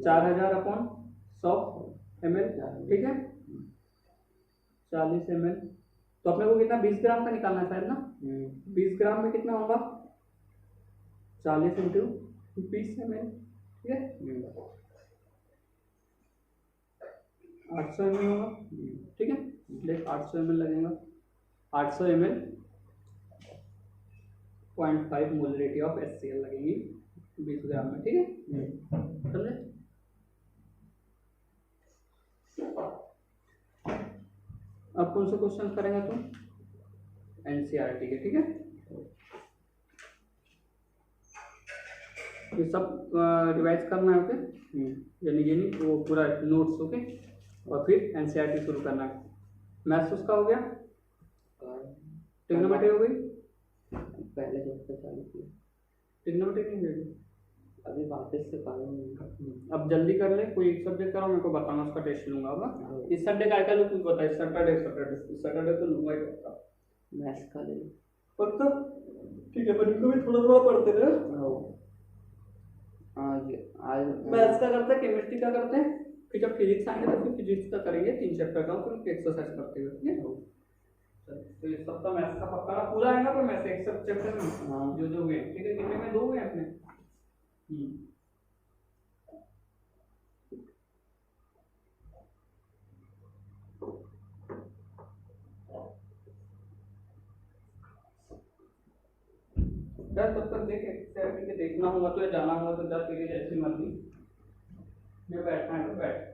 Speaker 1: 4000 अपॉन 100 ml, ठीक है, 40 ml, तो अपने को कितना 20 ग्राम का निकालना है शायद ना, 20 ग्राम में कितना होगा, 40 इंटू 20 ml, ठीक है, 800 ml होगा, ठीक है। देख 800 ml लगेगा, 800 ml 0.5 मोलरिटी ऑफ HCl लगेगी 20 ग्राम में, ठीक है, समझे। अब कौन सा क्वेश्चन करेंगे तुम, NCERT के, ठीक है। ये सब रिवाइज करना है, ओके, यानी वो पूरा नोट्स, ओके, और फिर NCERT शुरू करना है। मैथ्स उसका हो गया, ट्रिग्नोमेट्री हो गई,
Speaker 2: पहले चैप्टर चालू किया,
Speaker 1: ट्रिग्नोमेट्री नहीं हुई
Speaker 2: अभी वापस से करो,
Speaker 1: अब जल्दी कर ले, कोई एक सब्जेक्ट करो, मेरे को बताना, उसका टेस्ट लूंगा अब। इस संडे का लूँ, कुछ बता, सैटरडे तो लूंगा ही पक्का,
Speaker 2: मैथ्स का ले
Speaker 1: पक्का, ठीक है, पर इनको भी थोड़ा थोड़ा पढ़ते रहे।
Speaker 2: आज
Speaker 1: मैथ्स का करते हैं, केमिस्ट्री का करते हैं, फिर जब फिजिक्स आएंगे तो फिर फिजिक्स का करेंगे 3 चैप्टर का, फिर एक्सरसाइज करते हुए, ठीक है। तो ये सप्ताह मैथ्स का पक्का पूरा आएगा, पर मैथ्स एक सब चैप्टर में जो हुए, ठीक है, कितने में 2 हुए अपने, 2 जा तब तक देख एक्सरसाइज करके देखना होगा तो या जाना होगा तो जा, तेरी जैसी मर्जी। मैं बैठना है तो बैठ।